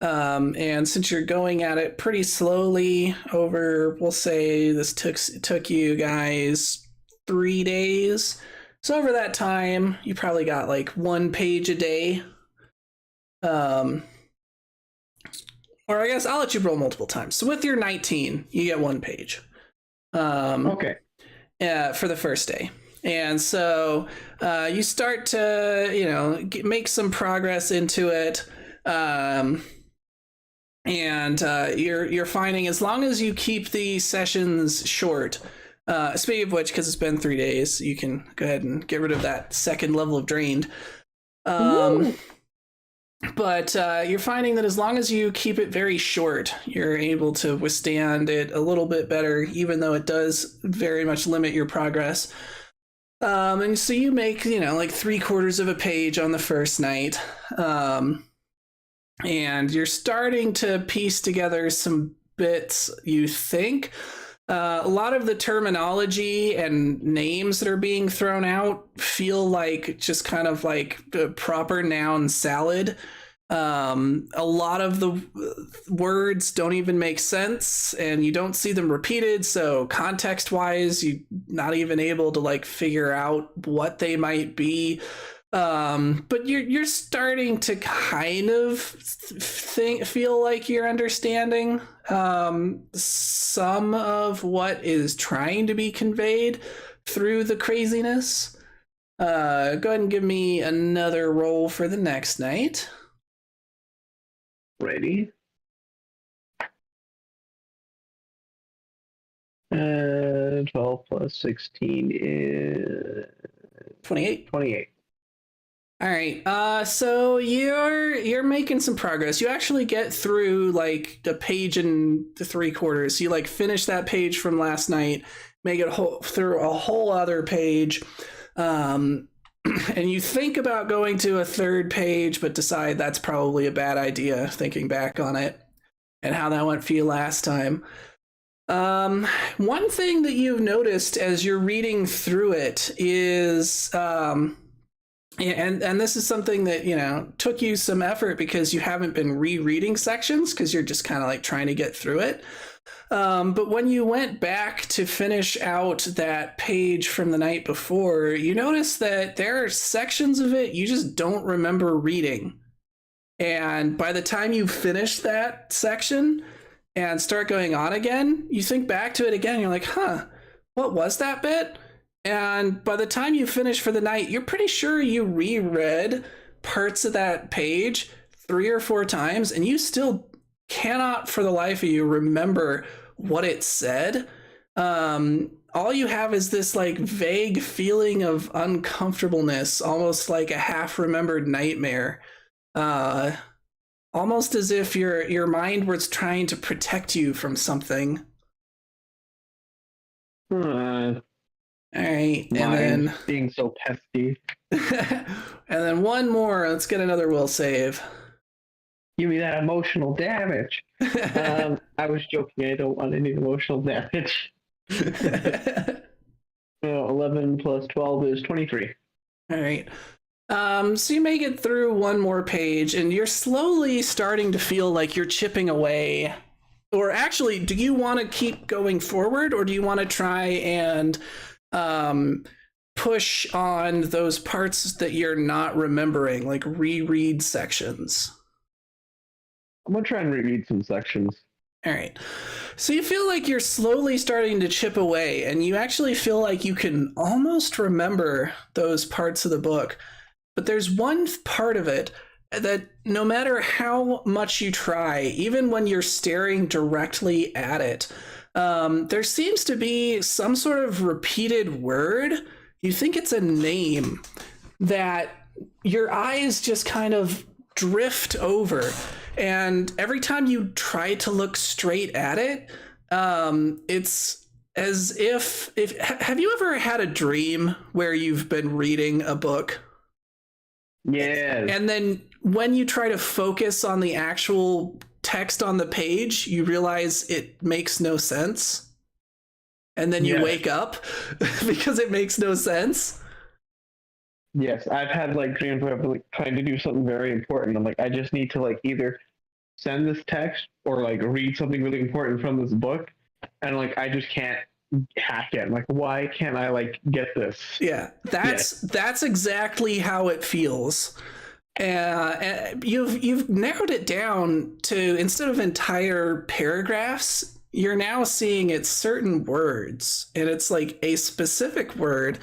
And since you're going at it pretty slowly over, we'll say this took you guys 3 days. So over that time, you probably got like 1 page a day. Or I guess I'll let you roll multiple times. So with your 19, you get 1 page. Okay. For the first day. And so you start to, make some progress into it. And you're finding as long as you keep the sessions short, speaking of which, because it's been 3 days, you can go ahead and get rid of that second level of drained. But you're finding that as long as you keep it very short, you're able to withstand it a little bit better, even though it does very much limit your progress. And so you make, like 3/4 of a page on the first night. And you're starting to piece together some bits, you think. A lot of the terminology and names that are being thrown out feel like just kind of like a proper noun salad. A lot of the words don't even make sense and you don't see them repeated. So context wise, you're not even able to like figure out what they might be. But you're starting to kind of feel like you're understanding some of what is trying to be conveyed through the craziness. Go ahead and give me another roll for the next night. Ready? 12 plus 16 is 28. 28. All right. So you're making some progress. You actually get through like a page and 3/4. You like finish that page from last night, make it through a whole other page, and you think about going to a third page, but decide that's probably a bad idea. Thinking back on it and how that went for you last time. One thing that you've noticed as you're reading through it is and this is something that, you know, took you some effort because you haven't been rereading sections because you're just kind of like trying to get through it. But when you went back to finish out that page from the night before, you notice that there are sections of it you just don't remember reading. And by the time you finish that section and start going on again, you think back to it again, you're like, huh, what was that bit? And by the time you finish for the night, you're pretty sure you reread parts of that page 3 or 4 times, and you still cannot for the life of you remember what it said. All you have is this like vague feeling of uncomfortableness, almost like a half-remembered nightmare. Almost as if your mind was trying to protect you from something. All right, and then being so pesky. and then one more. Let's get another will save. Give me that emotional damage. I was joking. I don't want any emotional damage. 11 plus 12 is 23. All right. So you make it through one more page, and you're slowly starting to feel like you're chipping away. Or actually, do you want to keep going forward, or do you want to try and push on those parts that you're not remembering, like reread sections? I'm gonna try and reread some sections. All right. So you feel like you're slowly starting to chip away, and you actually feel like you can almost remember those parts of the book. But there's one part of it that no matter how much you try, even when you're staring directly at it, there seems to be some sort of repeated word. You think it's a name that your eyes just kind of drift over. And every time you try to look straight at it, it's as if have you ever had a dream where you've been reading a book? Yeah. And then when you try to focus on the actual text on the page, you realize it makes no sense. And then you wake up because it makes no sense. Yes, I've had like dreams where I've been like trying to do something very important. I'm like, I just need to like either send this text or like read something really important from this book, and like I just can't hack it. I'm like, why can't I like get this? Yeah, that's exactly how it feels. You've narrowed it down to, instead of entire paragraphs, you're now seeing it's certain words, and it's like a specific word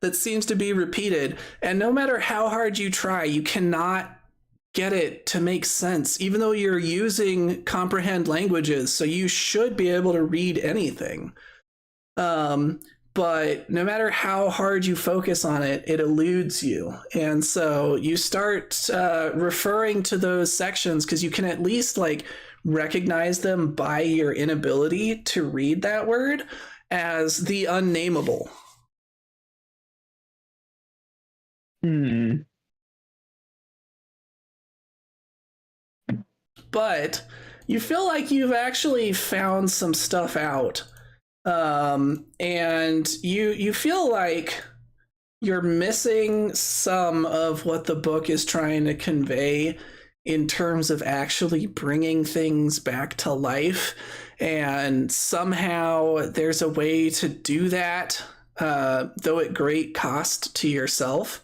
that seems to be repeated, and no matter how hard you try, you cannot get it to make sense, even though you're using comprehend languages, so you should be able to read anything. But no matter how hard you focus on it, it eludes you. And so you start referring to those sections because you can at least like recognize them by your inability to read that word as the unnameable. But you feel like you've actually found some stuff out. And you feel like you're missing some of what the book is trying to convey in terms of actually bringing things back to life. And somehow there's a way to do that, though at great cost to yourself.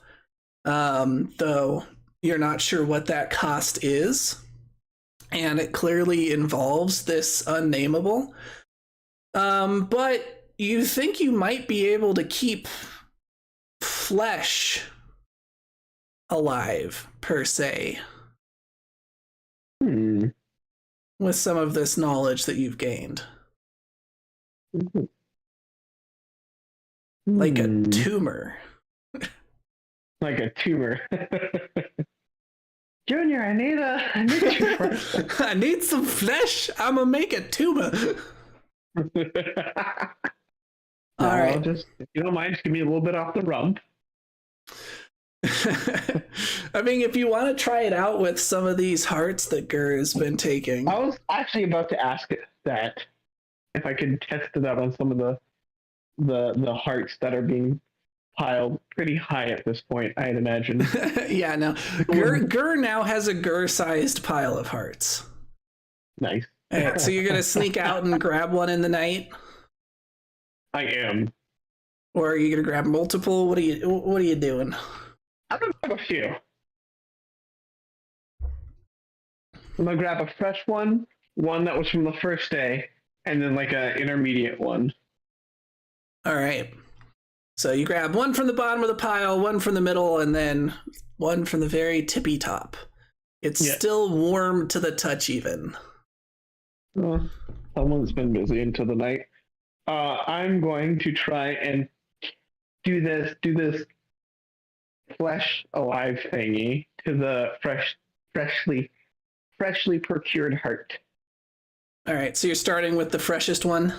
though you're not sure what that cost is. And it clearly involves this unnameable. But you think you might be able to keep flesh alive, per se, with some of this knowledge that you've gained. Like a tumor. Like a tumor. Junior, I need tumor. I need some flesh. I'm gonna make a tumor. All right. Just, if you don't mind, just give me a little bit off the rump. I mean, if you want to try it out with some of these hearts that Gur has been taking. I was actually about to ask that if I could test it out on some of the hearts that are being piled pretty high at this point, I'd imagine. Yeah, no. Gur now has a Gur-sized pile of hearts. Nice. All right, so you're gonna sneak out and grab one in the night? I am. Or are you gonna grab multiple? What are you doing? I'm gonna grab a few. I'm gonna grab a fresh one that was from the first day, and then like an intermediate one. All right. So you grab one from the bottom of the pile, one from the middle, and then one from the very tippy top. It's still warm to the touch, even. Someone's been busy into the night. I'm going to try and do this flesh alive thingy to the freshly procured heart. All right, so you're starting with the freshest one?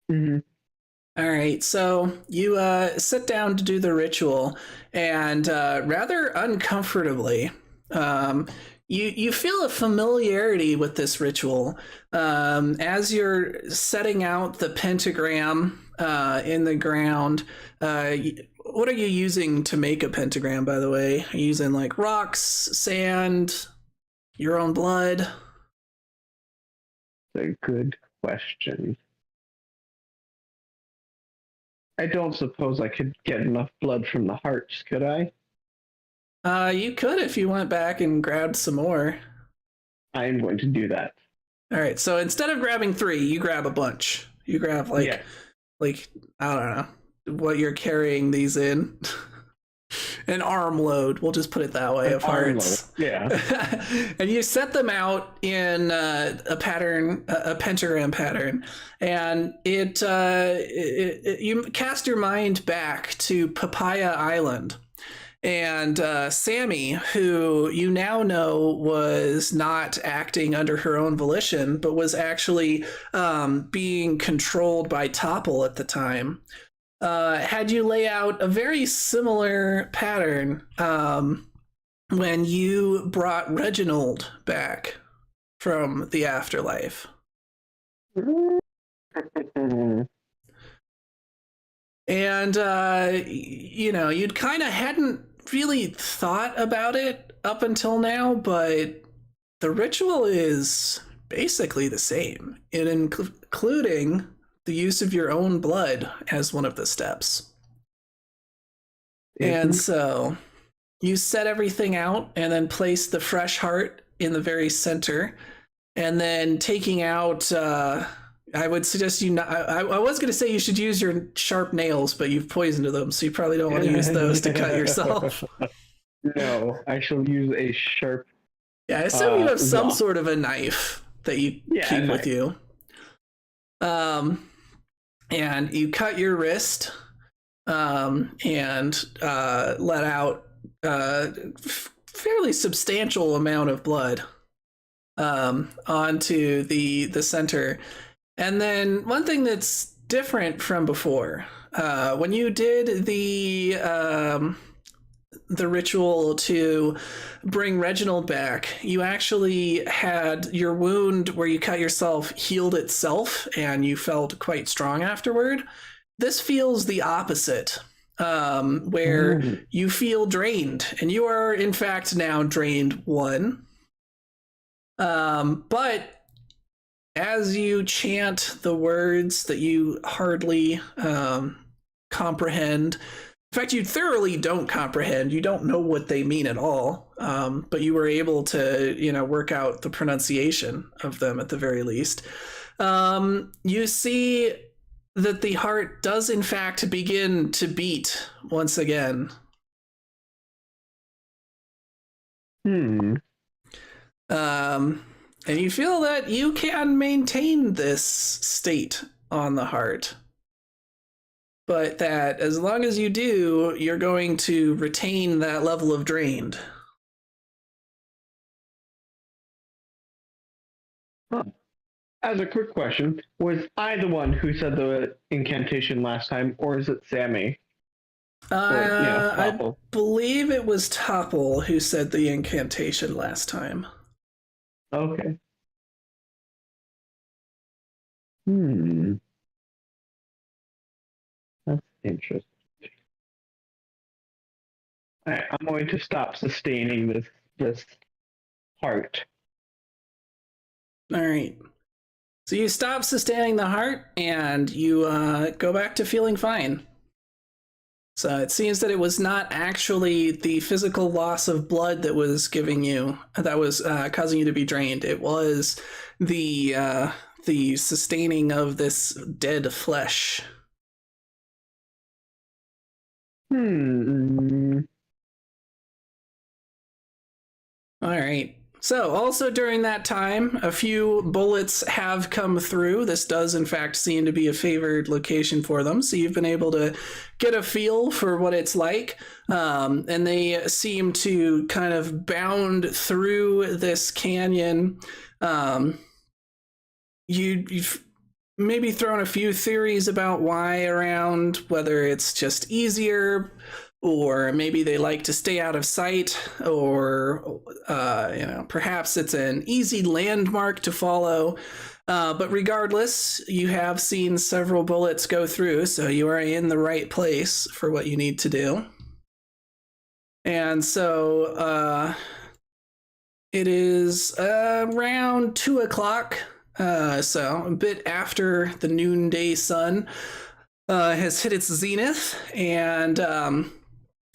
Mm-hmm. All right, so you sit down to do the ritual, and rather uncomfortably, you feel a familiarity with this ritual. As you're setting out the pentagram in the ground, what are you using to make a pentagram, by the way? Are you using like rocks, sand, your own blood? A good question. I don't suppose I could get enough blood from the hearts, could I? You could if you went back and grabbed some more. I am going to do that. All right, so instead of grabbing 3, you grab a bunch. You grab like I don't know what you're carrying these in. An armload, we'll just put it that way, of hearts. Yeah. And you set them out in a pattern, a pentagram pattern, and it you cast your mind back to Papaya Island. And Sammy, who you now know was not acting under her own volition, but was actually being controlled by Topple at the time, had you lay out a very similar pattern when you brought Reginald back from the afterlife. And, you'd kind of hadn't really thought about it up until now, but the ritual is basically the same, including the use of your own blood as one of the steps. And so you set everything out and then place the fresh heart in the very center, and then taking out I would suggest you not. I was going to say you should use your sharp nails, but you've poisoned them, so you probably don't want to use those to cut yourself. No, I shall use a sharp. Yeah, I assume you have some sort of a knife that you keep with you. And you cut your wrist, and let out a fairly substantial amount of blood onto the center. And then one thing that's different from before, when you did the ritual to bring Reginald back, you actually had your wound where you cut yourself healed itself, and you felt quite strong afterward. This feels the opposite, where you feel drained, and you are in fact now drained 1. But as you chant the words that you hardly comprehend, In fact, you thoroughly don't comprehend. You don't know what they mean at all. But you were able to, work out the pronunciation of them at the very least. You see that the heart does in fact begin to beat once again. And you feel that you can maintain this state on the heart. But that as long as you do, you're going to retain that level of drained. As a quick question, was I the one who said the incantation last time, or is it Sammy? I believe it was Topple who said the incantation last time. Okay. That's interesting. Alright, I'm going to stop sustaining this heart. Alright. So you stop sustaining the heart and you go back to feeling fine. So it seems that it was not actually the physical loss of blood that was causing you to be drained. It was the sustaining of this dead flesh. All right. So also during that time, a few bullets have come through. This does in fact seem to be a favored location for them. So you've been able to get a feel for what it's like. And they seem to kind of bound through this canyon. You've maybe thrown a few theories about why around, whether it's just easier, or maybe they like to stay out of sight, or perhaps it's an easy landmark to follow. But regardless, you have seen several bullets go through, so you are in the right place for what you need to do. And so it is around 2 o'clock, so a bit after the noonday sun has hit its zenith, and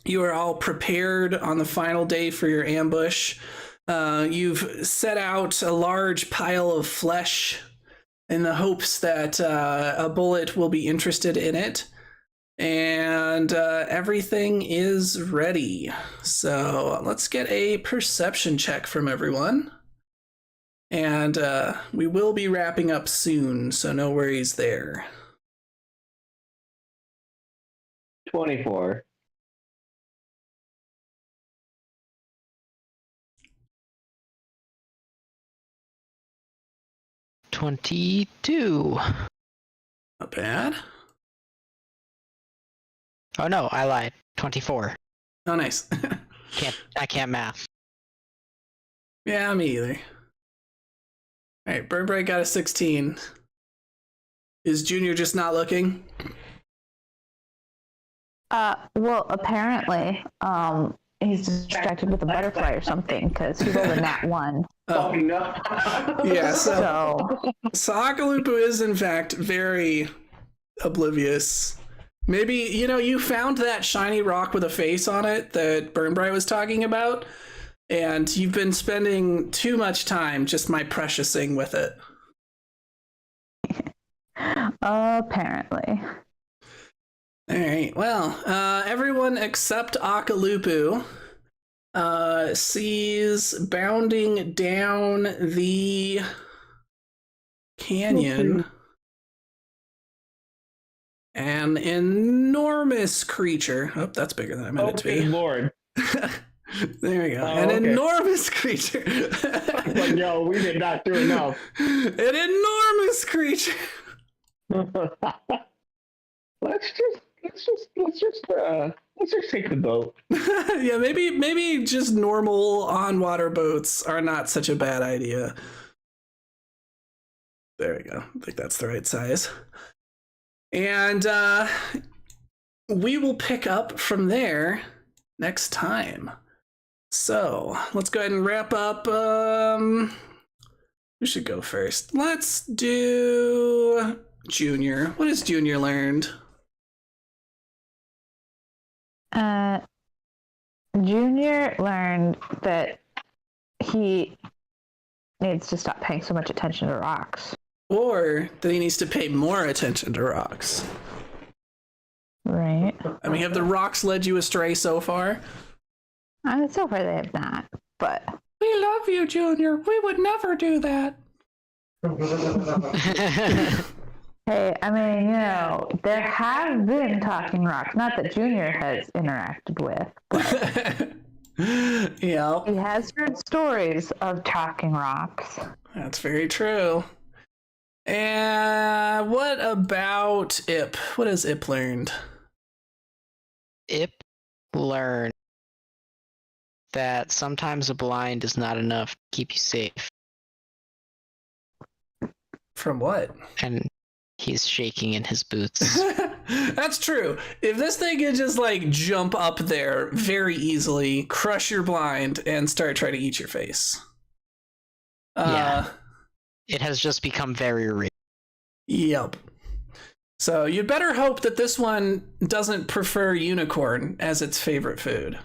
you are all prepared on the final day for your ambush. You've set out a large pile of flesh in the hopes that a bullet will be interested in it. And everything is ready. So let's get a perception check from everyone. And we will be wrapping up soon, so no worries there. 24. $22. Not bad. Oh no, I lied. 24. Oh, nice. I can't math. Yeah, me either. All right, Burn Bright got a 16. Is Junior just not looking? Well, apparently, he's distracted with a butterfly or something because he rolled a nat 1. Oh no. Yeah, so Akalupu is in fact very oblivious. Maybe, you found that shiny rock with a face on it that Burn Bright was talking about, and you've been spending too much time just my preciousing with it. Apparently. All right, well, everyone except Akalupu sees bounding down the canyon an enormous creature. Oh, that's bigger than I meant it to be. Lord. There we go. An enormous creature. Like, yo, we did not do enough. An enormous creature. Let's just take the boat. Yeah, maybe just normal on-water boats are not such a bad idea. There we go. I think that's the right size. And we will pick up from there next time. So let's go ahead and wrap up. Who should go first? Let's do Junior. What has Junior learned? Junior learned that he needs to stop paying so much attention to rocks. Or that he needs to pay more attention to rocks. Right. I mean, have the rocks led you astray so far? So far they have not, but... We love you, Junior. We would never do that. Hey, I mean, you know, there have been talking rocks. Not that Junior has interacted with, but Yeah. he has heard stories of talking rocks. That's very true. And what about Ip? What has Ip learned? Ip learned that sometimes a blind is not enough to keep you safe. From what? And he's shaking in his boots. That's true. If this thing could just like jump up there very easily, crush your blind, and start trying to eat your face. Yeah. It has just become very real. Yep. So you'd better hope that this one doesn't prefer unicorn as its favorite food.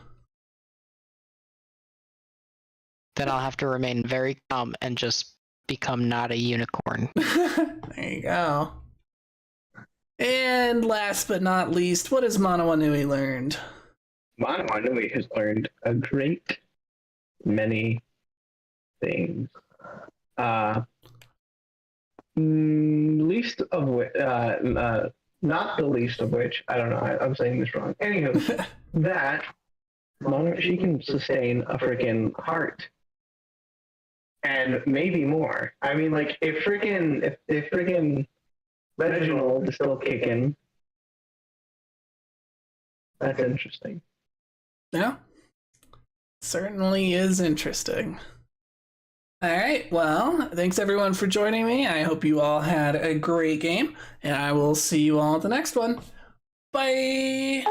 Then I'll have to remain very calm and just become not a unicorn. There you go. And last but not least, what has Manawanui learned? Manawanui has learned a great many things. Least of which, not the least of which, I don't know, I'm saying this wrong. Anywho, that she can sustain a freaking heart. And maybe more. I mean, like, if freaking Reginald is still kicking, that's interesting. Yeah. Certainly is interesting. All right. Well, thanks everyone for joining me. I hope you all had a great game, and I will see you all at the next one. Bye.